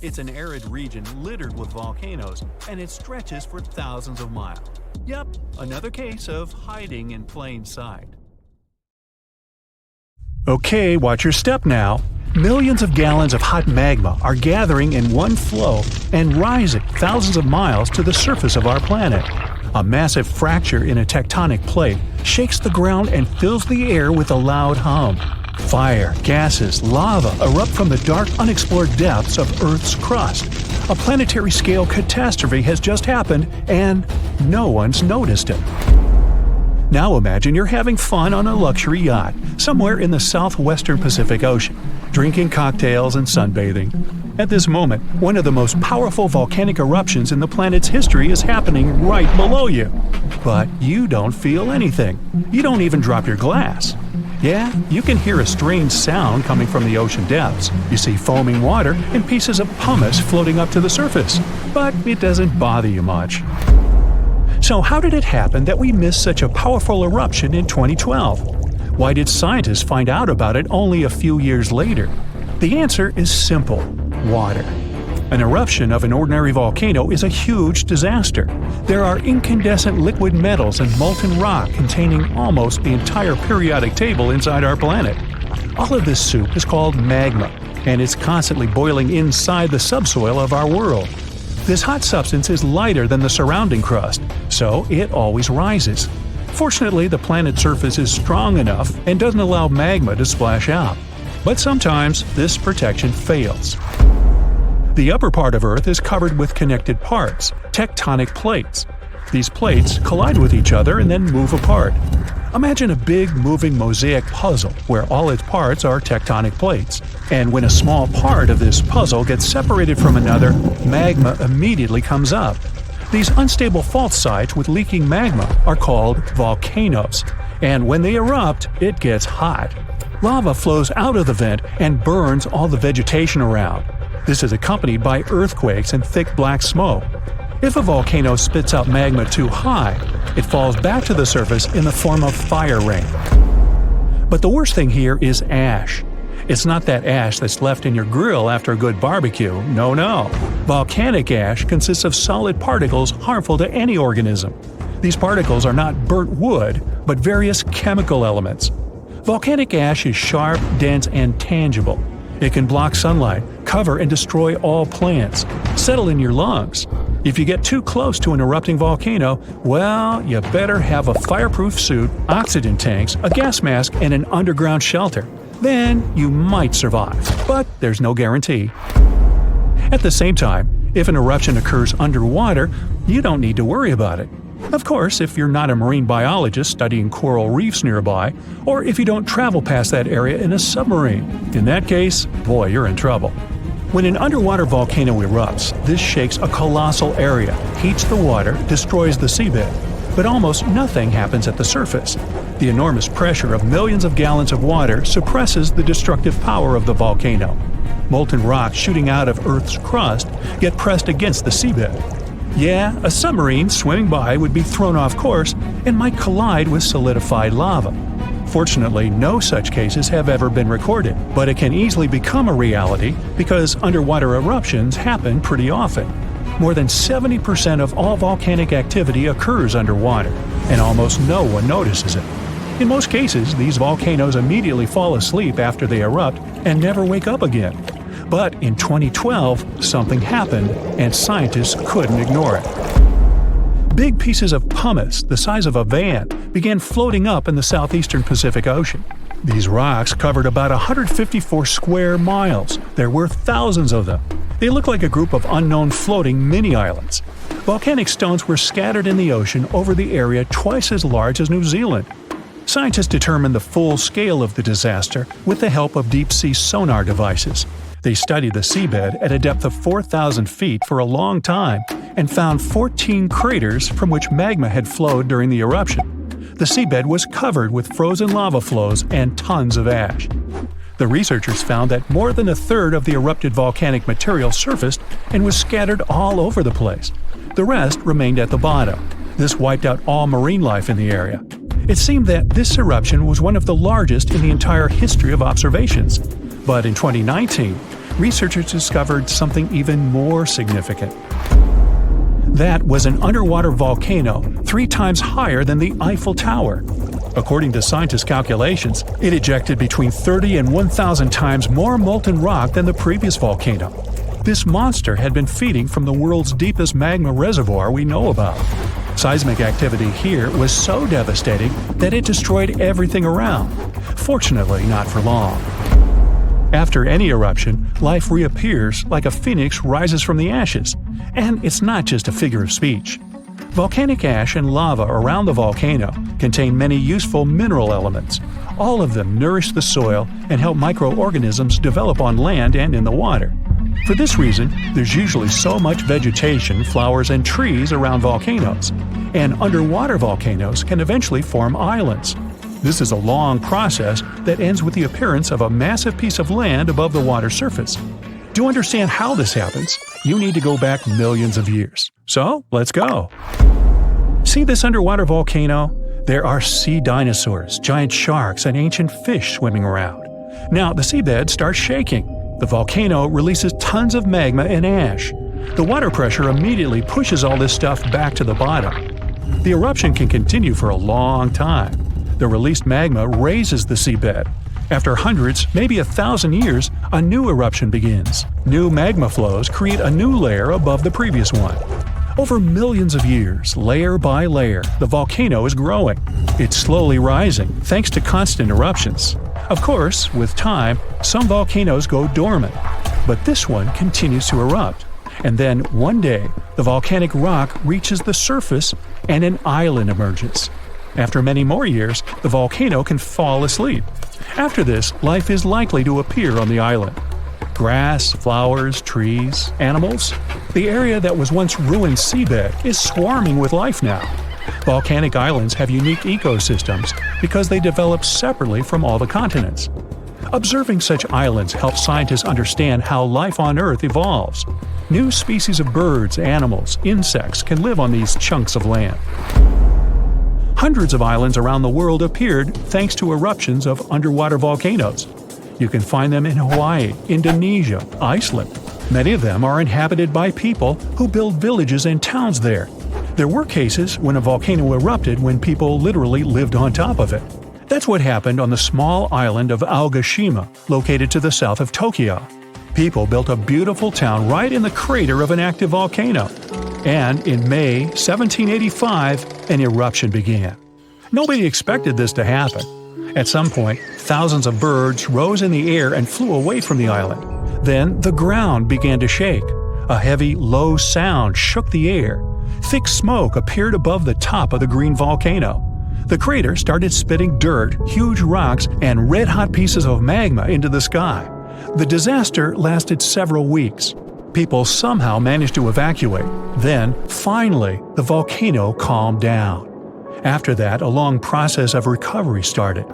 It's an arid region littered with volcanoes, and it stretches for thousands of miles. Yep, another case of hiding in plain sight. Okay, watch your step now. Millions of gallons of hot magma are gathering in one flow and rising thousands of miles to the surface of our planet. A massive fracture in a tectonic plate shakes the ground and fills the air with a loud hum. Fire, gases, lava erupt from the dark, unexplored depths of Earth's crust. A planetary-scale catastrophe has just happened, and no one's noticed it. Now imagine you're having fun on a luxury yacht somewhere in the southwestern Pacific Ocean, drinking cocktails and sunbathing. At this moment, one of the most powerful volcanic eruptions in the planet's history is happening right below you. But you don't feel anything. You don't even drop your glass. Yeah, you can hear a strange sound coming from the ocean depths. You see foaming water and pieces of pumice floating up to the surface. But it doesn't bother you much. So how did it happen that we missed such a powerful eruption in 2012? Why did scientists find out about it only a few years later? The answer is simple: water. An eruption of an ordinary volcano is a huge disaster. There are incandescent liquid metals and molten rock containing almost the entire periodic table inside our planet. All of this soup is called magma, and it's constantly boiling inside the subsoil of our world. This hot substance is lighter than the surrounding crust, so it always rises. Fortunately, the planet's surface is strong enough and doesn't allow magma to splash out. But sometimes this protection fails. The upper part of Earth is covered with connected parts, tectonic plates. These plates collide with each other and then move apart. Imagine a big moving mosaic puzzle where all its parts are tectonic plates. And when a small part of this puzzle gets separated from another, magma immediately comes up. These unstable fault sites with leaking magma are called volcanoes. And when they erupt, it gets hot. Lava flows out of the vent and burns all the vegetation around. This is accompanied by earthquakes and thick black smoke. If a volcano spits out magma too high, it falls back to the surface in the form of fire rain. But the worst thing here is ash. It's not that ash that's left in your grill after a good barbecue, no. Volcanic ash consists of solid particles harmful to any organism. These particles are not burnt wood, but various chemical elements. Volcanic ash is sharp, dense, and tangible. It can block sunlight, cover and destroy all plants, settle in your lungs. If you get too close to an erupting volcano, well, you better have a fireproof suit, oxygen tanks, a gas mask, and an underground shelter. Then you might survive, but there's no guarantee. At the same time, if an eruption occurs underwater, you don't need to worry about it. Of course, if you're not a marine biologist studying coral reefs nearby, or if you don't travel past that area in a submarine. In that case, boy, you're in trouble. When an underwater volcano erupts, this shakes a colossal area, heats the water, destroys the seabed. But almost nothing happens at the surface. The enormous pressure of millions of gallons of water suppresses the destructive power of the volcano. Molten rocks shooting out of Earth's crust get pressed against the seabed. Yeah, a submarine swimming by would be thrown off course and might collide with solidified lava. Fortunately, no such cases have ever been recorded, but it can easily become a reality because underwater eruptions happen pretty often. More than 70% of all volcanic activity occurs underwater, and almost no one notices it. In most cases, these volcanoes immediately fall asleep after they erupt and never wake up again. But in 2012, something happened, and scientists couldn't ignore it. Big pieces of pumice, the size of a van, began floating up in the southeastern Pacific Ocean. These rocks covered about 154 square miles. There were thousands of them. They looked like a group of unknown floating mini-islands. Volcanic stones were scattered in the ocean over the area twice as large as New Zealand. Scientists determined the full scale of the disaster with the help of deep-sea sonar devices. They studied the seabed at a depth of 4,000 feet for a long time and found 14 craters from which magma had flowed during the eruption. The seabed was covered with frozen lava flows and tons of ash. The researchers found that more than a third of the erupted volcanic material surfaced and was scattered all over the place. The rest remained at the bottom. This wiped out all marine life in the area. It seemed that this eruption was one of the largest in the entire history of observations. But in 2019, researchers discovered something even more significant. That was an underwater volcano 3 times higher than the Eiffel Tower. According to scientists' calculations, it ejected between 30 and 1,000 times more molten rock than the previous volcano. This monster had been feeding from the world's deepest magma reservoir we know about. Seismic activity here was so devastating that it destroyed everything around. Fortunately, not for long. After any eruption, life reappears like a phoenix rises from the ashes. And it's not just a figure of speech. Volcanic ash and lava around the volcano contain many useful mineral elements. All of them nourish the soil and help microorganisms develop on land and in the water. For this reason, there's usually so much vegetation, flowers, and trees around volcanoes. And underwater volcanoes can eventually form islands. This is a long process that ends with the appearance of a massive piece of land above the water surface. To understand how this happens, you need to go back millions of years. So, let's go! See this underwater volcano? There are sea dinosaurs, giant sharks, and ancient fish swimming around. Now, the seabed starts shaking. The volcano releases tons of magma and ash. The water pressure immediately pushes all this stuff back to the bottom. The eruption can continue for a long time. The released magma raises the seabed. After hundreds, maybe 1,000 years, a new eruption begins. New magma flows create a new layer above the previous one. Over millions of years, layer by layer, the volcano is growing. It's slowly rising, thanks to constant eruptions. Of course, with time, some volcanoes go dormant, but this one continues to erupt. And then, one day, the volcanic rock reaches the surface and an island emerges. After many more years, the volcano can fall asleep. After this, life is likely to appear on the island. Grass, flowers, trees, animals. The area that was once ruined seabed is swarming with life now. Volcanic islands have unique ecosystems because they develop separately from all the continents. Observing such islands helps scientists understand how life on Earth evolves. New species of birds, animals, insects can live on these chunks of land. Hundreds of islands around the world appeared thanks to eruptions of underwater volcanoes. You can find them in Hawaii, Indonesia, Iceland. Many of them are inhabited by people who build villages and towns there. There were cases when a volcano erupted when people literally lived on top of it. That's what happened on the small island of Algashima, located to the south of Tokyo. People built a beautiful town right in the crater of an active volcano. And in May 1785, an eruption began. Nobody expected this to happen. At some point, thousands of birds rose in the air and flew away from the island. Then the ground began to shake. A heavy, low sound shook the air. Thick smoke appeared above the top of the green volcano. The crater started spitting dirt, huge rocks, and red-hot pieces of magma into the sky. The disaster lasted several weeks. People somehow managed to evacuate. Then, finally, the volcano calmed down. After that, a long process of recovery started.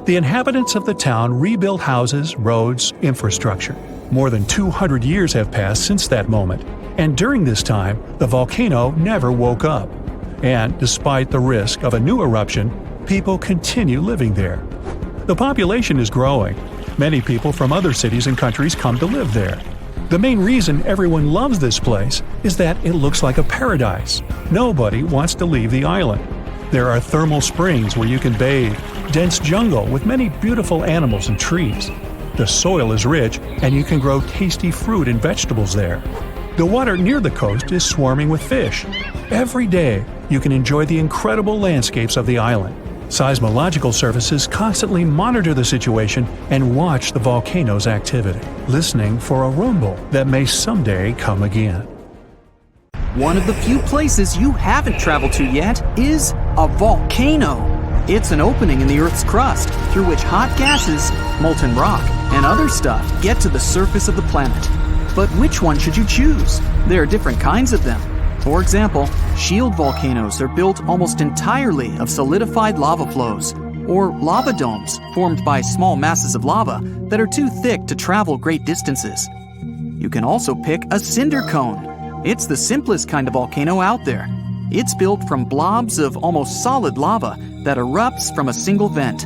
The inhabitants of the town rebuilt houses, roads, infrastructure. More than 200 years have passed since that moment, and during this time, the volcano never woke up. And despite the risk of a new eruption, people continue living there. The population is growing. Many people from other cities and countries come to live there. The main reason everyone loves this place is that it looks like a paradise. Nobody wants to leave the island. There are thermal springs where you can bathe, dense jungle with many beautiful animals and trees. The soil is rich, and you can grow tasty fruit and vegetables there. The water near the coast is swarming with fish. Every day, you can enjoy the incredible landscapes of the island. Seismological services constantly monitor the situation and watch the volcano's activity, listening for a rumble that may someday come again. One of the few places you haven't traveled to yet is a volcano. It's an opening in the Earth's crust through which hot gases, molten rock, and other stuff get to the surface of the planet. But which one should you choose? There are different kinds of them. For example, shield volcanoes are built almost entirely of solidified lava flows, or lava domes formed by small masses of lava that are too thick to travel great distances. You can also pick a cinder cone. It's the simplest kind of volcano out there. It's built from blobs of almost solid lava that erupts from a single vent.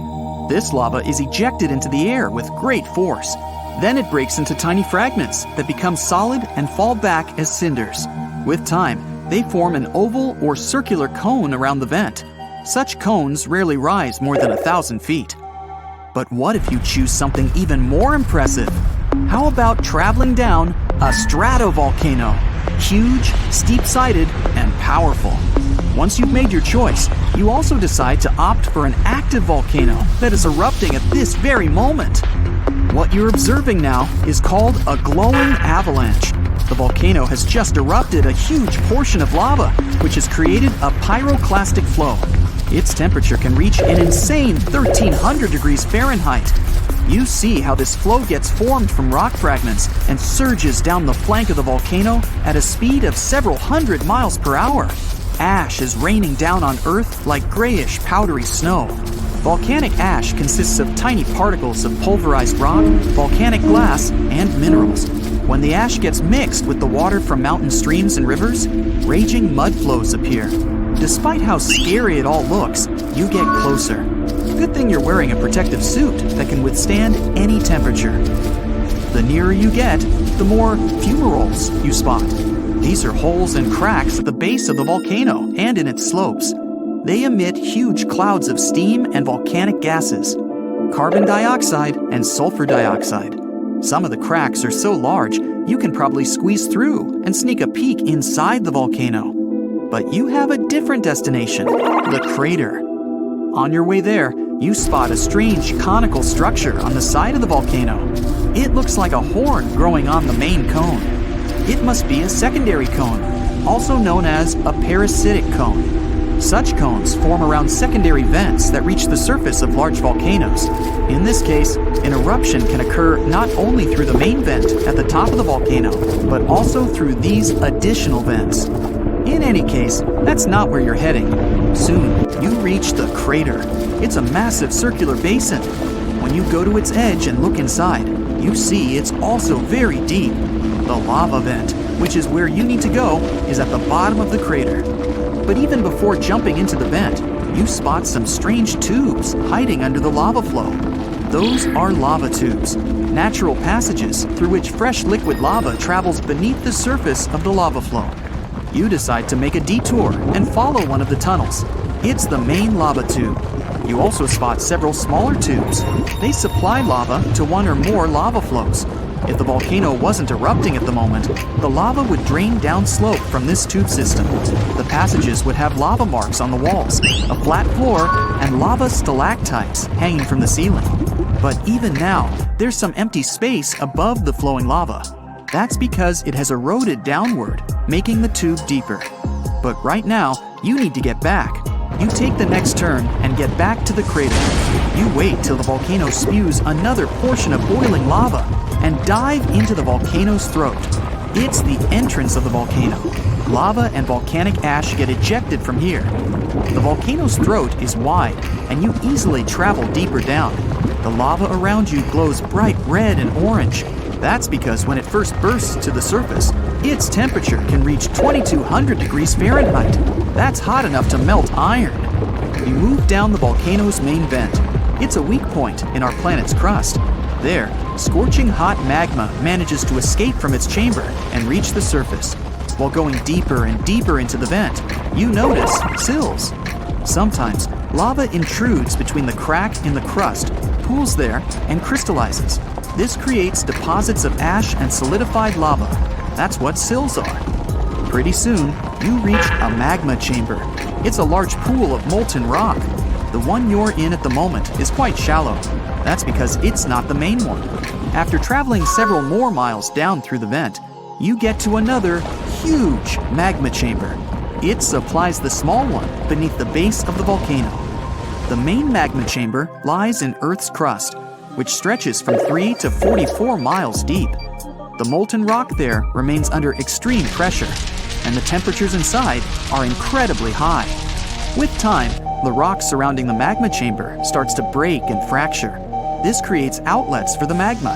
This lava is ejected into the air with great force. Then it breaks into tiny fragments that become solid and fall back as cinders. With time, they form an oval or circular cone around the vent. Such cones rarely rise more than 1,000 feet. But what if you choose something even more impressive? How about traveling down a stratovolcano? Huge, steep-sided, and powerful. Once you've made your choice, you also decide to opt for an active volcano that is erupting at this very moment. What you're observing now is called a glowing avalanche. The volcano has just erupted a huge portion of lava, which has created a pyroclastic flow. Its temperature can reach an insane 1,300 degrees Fahrenheit. You see how this flow gets formed from rock fragments and surges down the flank of the volcano at a speed of several hundred miles per hour. Ash is raining down on Earth like grayish, powdery snow. Volcanic ash consists of tiny particles of pulverized rock, volcanic glass, and minerals. When the ash gets mixed with the water from mountain streams and rivers, raging mud flows appear. Despite how scary it all looks, you get closer. Good thing you're wearing a protective suit that can withstand any temperature. The nearer you get, the more fumaroles you spot. These are holes and cracks at the base of the volcano and in its slopes. They emit huge clouds of steam and volcanic gases, carbon dioxide and sulfur dioxide. Some of the cracks are so large, you can probably squeeze through and sneak a peek inside the volcano. But you have a different destination, the crater. On your way there, you spot a strange conical structure on the side of the volcano. It looks like a horn growing on the main cone. It must be a secondary cone, also known as a parasitic cone. Such cones form around secondary vents that reach the surface of large volcanoes. In this case, an eruption can occur not only through the main vent at the top of the volcano, but also through these additional vents. In any case, that's not where you're heading. Soon, you reach the crater. It's a massive circular basin. When you go to its edge and look inside, you see it's also very deep. The lava vent, which is where you need to go, is at the bottom of the crater. But even before jumping into the vent, you spot some strange tubes hiding under the lava flow. Those are lava tubes, natural passages through which fresh liquid lava travels beneath the surface of the lava flow. You decide to make a detour and follow one of the tunnels. It's the main lava tube. You also spot several smaller tubes. They supply lava to one or more lava flows. If the volcano wasn't erupting at the moment, the lava would drain downslope from this tube system. The passages would have lava marks on the walls, a flat floor, and lava stalactites hanging from the ceiling. But even now, there's some empty space above the flowing lava. That's because it has eroded downward, making the tube deeper. But right now, you need to get back. You take the next turn and get back to the crater. You wait till the volcano spews another portion of boiling lava and dive into the volcano's throat. It's the entrance of the volcano. Lava and volcanic ash get ejected from here. The volcano's throat is wide, and you easily travel deeper down. The lava around you glows bright red and orange. That's because when it first bursts to the surface, its temperature can reach 2,200 degrees Fahrenheit. That's hot enough to melt iron. You move down the volcano's main vent. It's a weak point in our planet's crust. There, scorching hot magma manages to escape from its chamber and reach the surface. While going deeper and deeper into the vent, you notice sills. Sometimes, lava intrudes between the crack in the crust, pools there, and crystallizes. This creates deposits of ash and solidified lava. That's what sills are. Pretty soon, you reach a magma chamber. It's a large pool of molten rock. The one you're in at the moment is quite shallow. That's because it's not the main one. After traveling several more miles down through the vent, you get to another huge magma chamber. It supplies the small one beneath the base of the volcano. The main magma chamber lies in Earth's crust, which stretches from 3 to 44 miles deep. The molten rock there remains under extreme pressure, and the temperatures inside are incredibly high. With time, the rock surrounding the magma chamber starts to break and fracture. This creates outlets for the magma,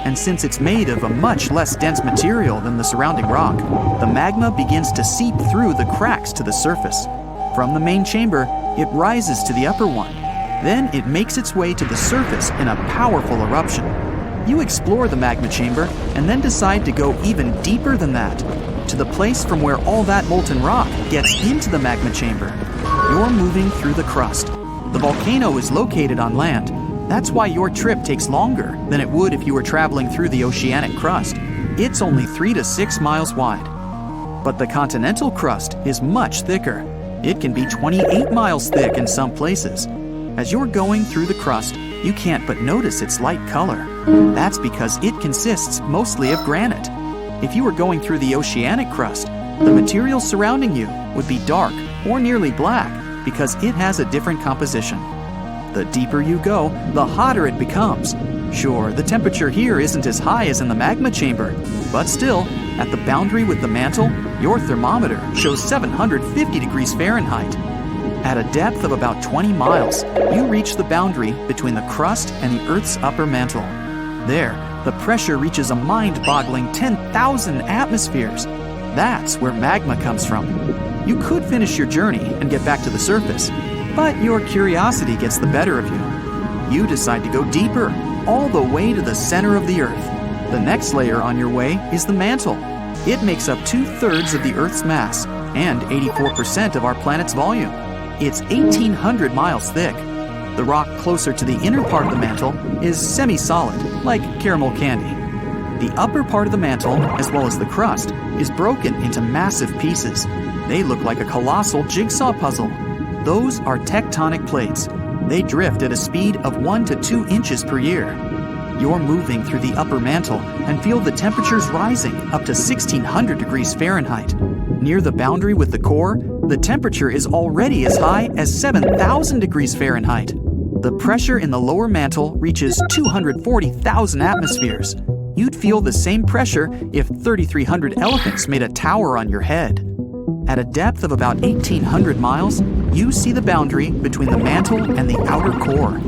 and since it's made of a much less dense material than the surrounding rock, the magma begins to seep through the cracks to the surface. From the main chamber, it rises to the upper one. Then it makes its way to the surface in a powerful eruption. You explore the magma chamber and then decide to go even deeper than that, to the place from where all that molten rock gets into the magma chamber. You're moving through the crust. The volcano is located on land. That's why your trip takes longer than it would if you were traveling through the oceanic crust. It's only 3 to 6 miles wide. But the continental crust is much thicker. It can be 28 miles thick in some places. As you're going through the crust, you can't but notice its light color. That's because it consists mostly of granite. If you were going through the oceanic crust, the material surrounding you would be dark or nearly black because it has a different composition. The deeper you go, the hotter it becomes. Sure, the temperature here isn't as high as in the magma chamber, but still, at the boundary with the mantle, your thermometer shows 750 degrees Fahrenheit. At a depth of about 20 miles, you reach the boundary between the crust and the Earth's upper mantle. There, the pressure reaches a mind-boggling 10,000 atmospheres. That's where magma comes from. You could finish your journey and get back to the surface, but your curiosity gets the better of you. You decide to go deeper, all the way to the center of the Earth. The next layer on your way is the mantle. It makes up 2/3 of the Earth's mass and 84% of our planet's volume. It's 1,800 miles thick. The rock closer to the inner part of the mantle is semi-solid, like caramel candy. The upper part of the mantle, as well as the crust, is broken into massive pieces. They look like a colossal jigsaw puzzle. Those are tectonic plates. They drift at a speed of 1 to 2 inches per year. You're moving through the upper mantle and feel the temperatures rising up to 1,600 degrees Fahrenheit. Near the boundary with the core, the temperature is already as high as 7,000 degrees Fahrenheit. The pressure in the lower mantle reaches 240,000 atmospheres. You'd feel the same pressure if 3,300 elephants made a tower on your head. At a depth of about 1,800 miles, you see the boundary between the mantle and the outer core.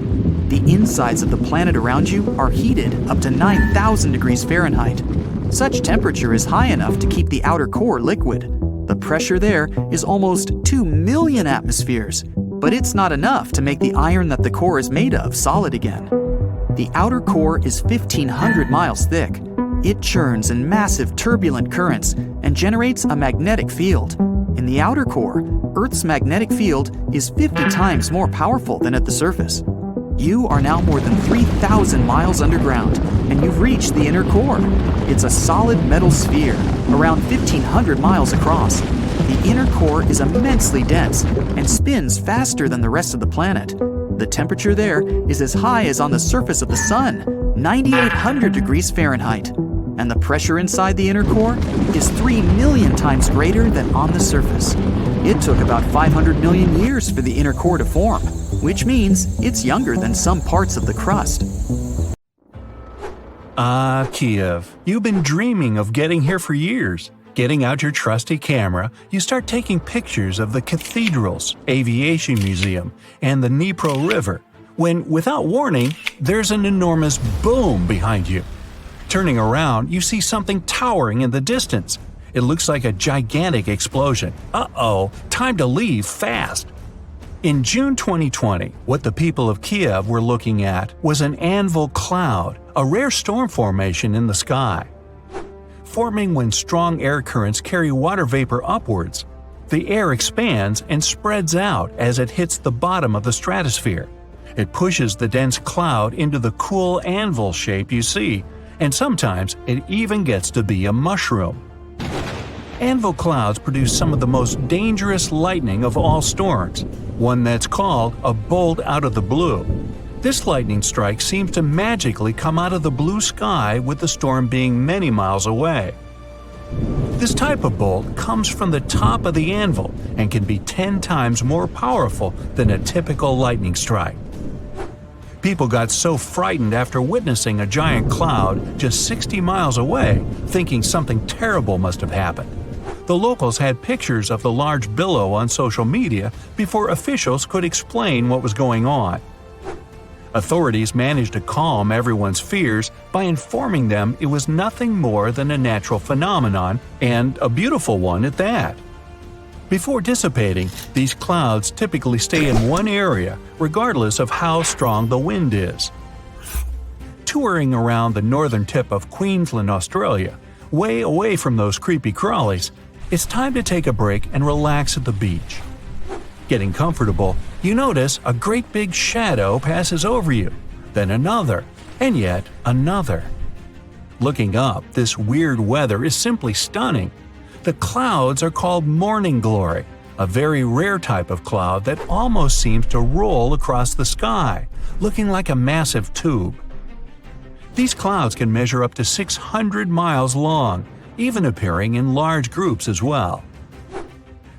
The insides of the planet around you are heated up to 9,000 degrees Fahrenheit. Such temperature is high enough to keep the outer core liquid. The pressure there is almost 2 million atmospheres, but it's not enough to make the iron that the core is made of solid again. The outer core is 1,500 miles thick. It churns in massive turbulent currents and generates a magnetic field. In the outer core, Earth's magnetic field is 50 times more powerful than at the surface. You are now more than 3,000 miles underground, and you've reached the inner core. It's a solid metal sphere, around 1,500 miles across. The inner core is immensely dense and spins faster than the rest of the planet. The temperature there is as high as on the surface of the sun, 9,800 degrees Fahrenheit. And the pressure inside the inner core is 3 million times greater than on the surface. It took about 500 million years for the inner core to form, which means it's younger than some parts of the crust. Kiev, you've been dreaming of getting here for years. Getting out your trusty camera, you start taking pictures of the cathedrals, aviation museum, and the Dnipro River, when, without warning, there's an enormous boom behind you. Turning around, you see something towering in the distance. It looks like a gigantic explosion. Uh-oh, time to leave fast. In June 2020, what the people of Kiev were looking at was an Anvil cloud, a rare storm formation in the sky. Forming when strong air currents carry water vapor upwards, the air expands and spreads out as it hits the bottom of the stratosphere. It pushes the dense cloud into the cool anvil shape you see, and sometimes it even gets to be a mushroom. Anvil clouds produce some of the most dangerous lightning of all storms, one that's called a bolt out of the blue. This lightning strike seems to magically come out of the blue sky with the storm being many miles away. This type of bolt comes from the top of the anvil and can be 10 times more powerful than a typical lightning strike. People got so frightened after witnessing a giant cloud just 60 miles away, thinking something terrible must have happened. The locals had pictures of the large billow on social media before officials could explain what was going on. Authorities managed to calm everyone's fears by informing them it was nothing more than a natural phenomenon, and a beautiful one at that. Before dissipating, these clouds typically stay in one area, regardless of how strong the wind is. Touring around the northern tip of Queensland, Australia, way away from those creepy crawlies, it's time to take a break and relax at the beach. Getting comfortable, you notice a great big shadow passes over you, then another, and yet another. Looking up, this weird weather is simply stunning. The clouds are called morning glory, a very rare type of cloud that almost seems to roll across the sky, looking like a massive tube. These clouds can measure up to 600 miles long, even appearing in large groups as well.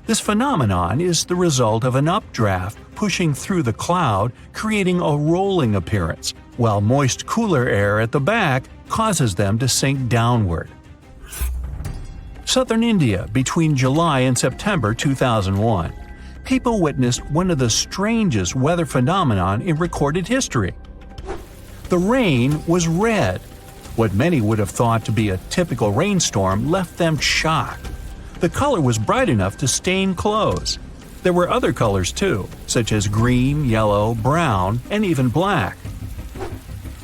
This phenomenon is the result of an updraft pushing through the cloud, creating a rolling appearance, while moist cooler air at the back causes them to sink downward. Southern India between July and September 2001. People witnessed one of the strangest weather phenomenon in recorded history. The rain was red. What many would have thought to be a typical rainstorm left them shocked. The color was bright enough to stain clothes. There were other colors too, such as green, yellow, brown, and even black.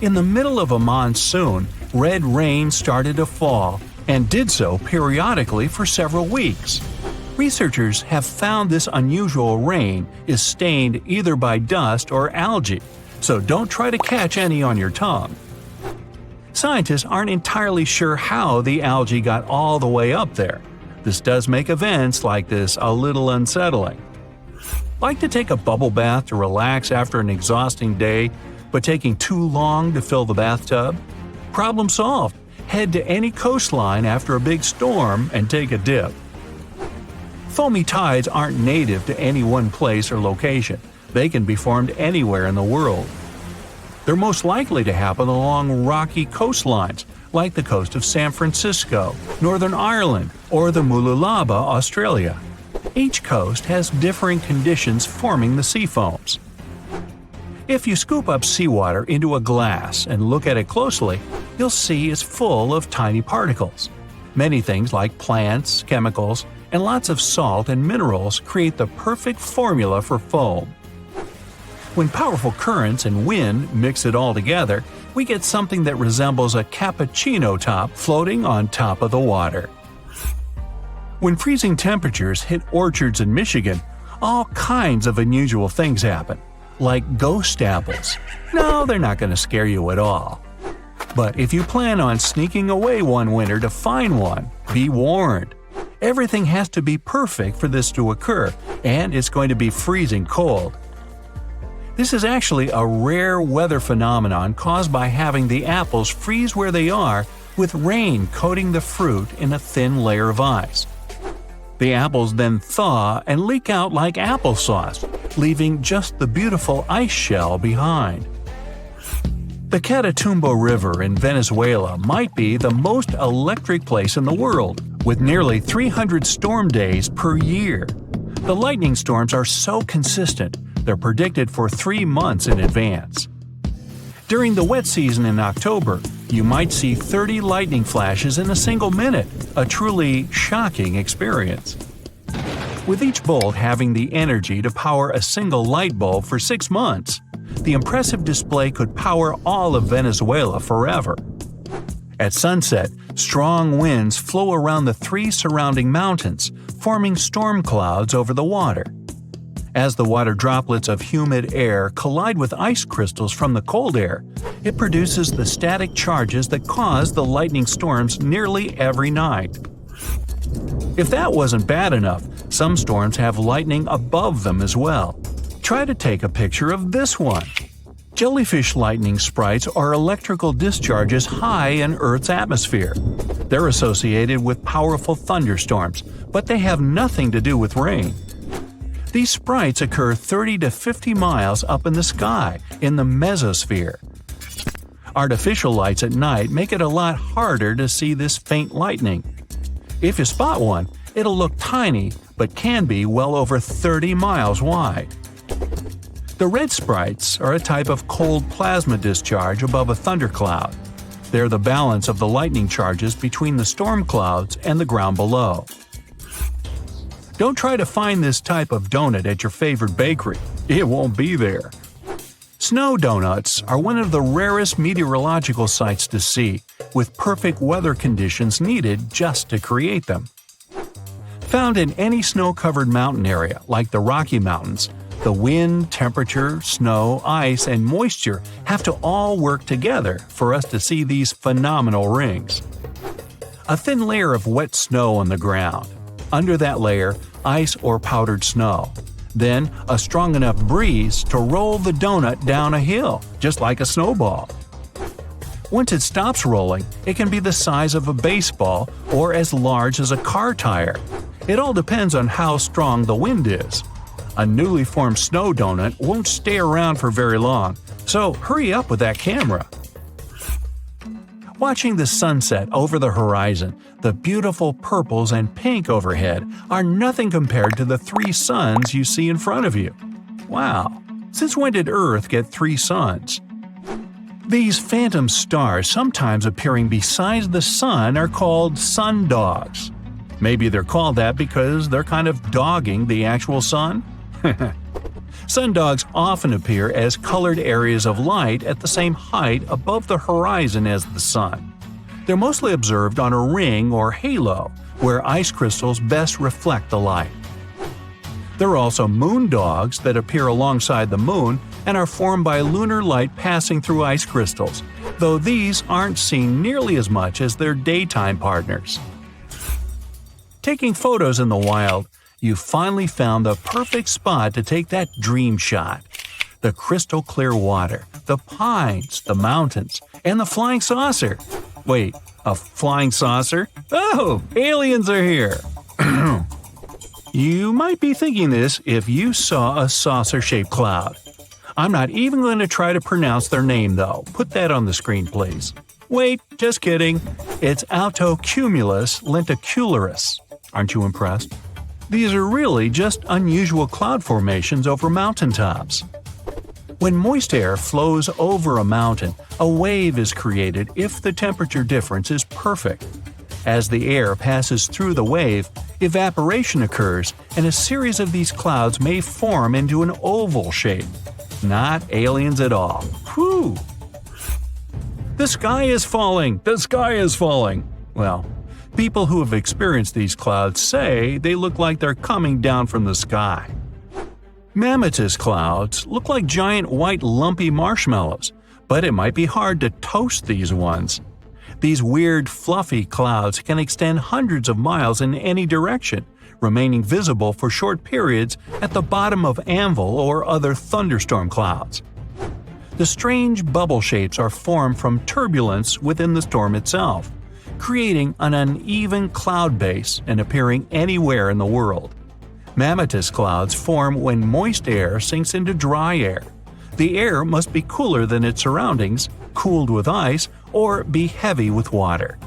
In the middle of a monsoon, red rain started to fall, and did so periodically for several weeks. Researchers have found this unusual rain is stained either by dust or algae, so don't try to catch any on your tongue. Scientists aren't entirely sure how the algae got all the way up there. This does make events like this a little unsettling. Like to take a bubble bath to relax after an exhausting day, but taking too long to fill the bathtub? Problem solved. Head to any coastline after a big storm and take a dip. Foamy tides aren't native to any one place or location. They can be formed anywhere in the world. They're most likely to happen along rocky coastlines, like the coast of San Francisco, Northern Ireland, or the Mululaba, Australia. Each coast has differing conditions forming the sea foams. If you scoop up seawater into a glass and look at it closely, you'll see it's full of tiny particles. Many things like plants, chemicals, and lots of salt and minerals create the perfect formula for foam. When powerful currents and wind mix it all together, we get something that resembles a cappuccino top floating on top of the water. When freezing temperatures hit orchards in Michigan, all kinds of unusual things happen, like ghost apples. No, they're not going to scare you at all. But if you plan on sneaking away one winter to find one, be warned. Everything has to be perfect for this to occur, and it's going to be freezing cold. This is actually a rare weather phenomenon caused by having the apples freeze where they are with rain coating the fruit in a thin layer of ice. The apples then thaw and leak out like applesauce, leaving just the beautiful ice shell behind. The Catatumbo River in Venezuela might be the most electric place in the world, with nearly 300 storm days per year. The lightning storms are so consistent, they're predicted for 3 months in advance. During the wet season in October, you might see 30 lightning flashes in a single minute, a truly shocking experience. With each bolt having the energy to power a single light bulb for 6 months, the impressive display could power all of Venezuela forever. At sunset, strong winds flow around the 3 surrounding mountains, forming storm clouds over the water. As the water droplets of humid air collide with ice crystals from the cold air, it produces the static charges that cause the lightning storms nearly every night. If that wasn't bad enough, some storms have lightning above them as well. Try to take a picture of this one. Jellyfish lightning sprites are electrical discharges high in Earth's atmosphere. They're associated with powerful thunderstorms, but they have nothing to do with rain. These sprites occur 30 to 50 miles up in the sky, in the mesosphere. Artificial lights at night make it a lot harder to see this faint lightning. If you spot one, it'll look tiny, but can be well over 30 miles wide. The red sprites are a type of cold plasma discharge above a thundercloud. They're the balance of the lightning charges between the storm clouds and the ground below. Don't try to find this type of donut at your favorite bakery. It won't be there. Snow donuts are one of the rarest meteorological sights to see, with perfect weather conditions needed just to create them. Found in any snow-covered mountain area, like the Rocky Mountains, the wind, temperature, snow, ice, and moisture have to all work together for us to see these phenomenal rings. A thin layer of wet snow on the ground. Under that layer, ice or powdered snow. Then, a strong enough breeze to roll the donut down a hill, just like a snowball. Once it stops rolling, it can be the size of a baseball or as large as a car tire. It all depends on how strong the wind is. A newly formed snow donut won't stay around for very long, so hurry up with that camera. Watching the sunset over the horizon, the beautiful purples and pink overhead are nothing compared to the 3 suns you see in front of you. Wow, since when did Earth get 3 suns? These phantom stars sometimes appearing beside the sun are called sundogs. Maybe they're called that because they're kind of dogging the actual sun? Sundogs often appear as colored areas of light at the same height above the horizon as the sun. They're mostly observed on a ring or halo, where ice crystals best reflect the light. There are also moondogs that appear alongside the moon and are formed by lunar light passing through ice crystals, though these aren't seen nearly as much as their daytime partners. Taking photos in the wild, you finally found the perfect spot to take that dream shot. The crystal clear water, the pines, the mountains, and the flying saucer. Wait, a flying saucer? Oh, aliens are here! You might be thinking this if you saw a saucer-shaped cloud. I'm not even going to try to pronounce their name though. Put that on the screen, please. Wait, just kidding. It's altocumulus lenticularis. Aren't you impressed? These are really just unusual cloud formations over mountaintops. When moist air flows over a mountain, a wave is created if the temperature difference is perfect. As the air passes through the wave, evaporation occurs and a series of these clouds may form into an oval shape. Not aliens at all. Whew! The sky is falling! The sky is falling! Well, people who have experienced these clouds say they look like they're coming down from the sky. Mammatus clouds look like giant white lumpy marshmallows, but it might be hard to toast these ones. These weird fluffy clouds can extend hundreds of miles in any direction, remaining visible for short periods at the bottom of Anvil or other thunderstorm clouds. The strange bubble shapes are formed from turbulence within the storm itself, creating an uneven cloud base and appearing anywhere in the world. Mammatus clouds form when moist air sinks into dry air. The air must be cooler than its surroundings, cooled with ice, or be heavy with water.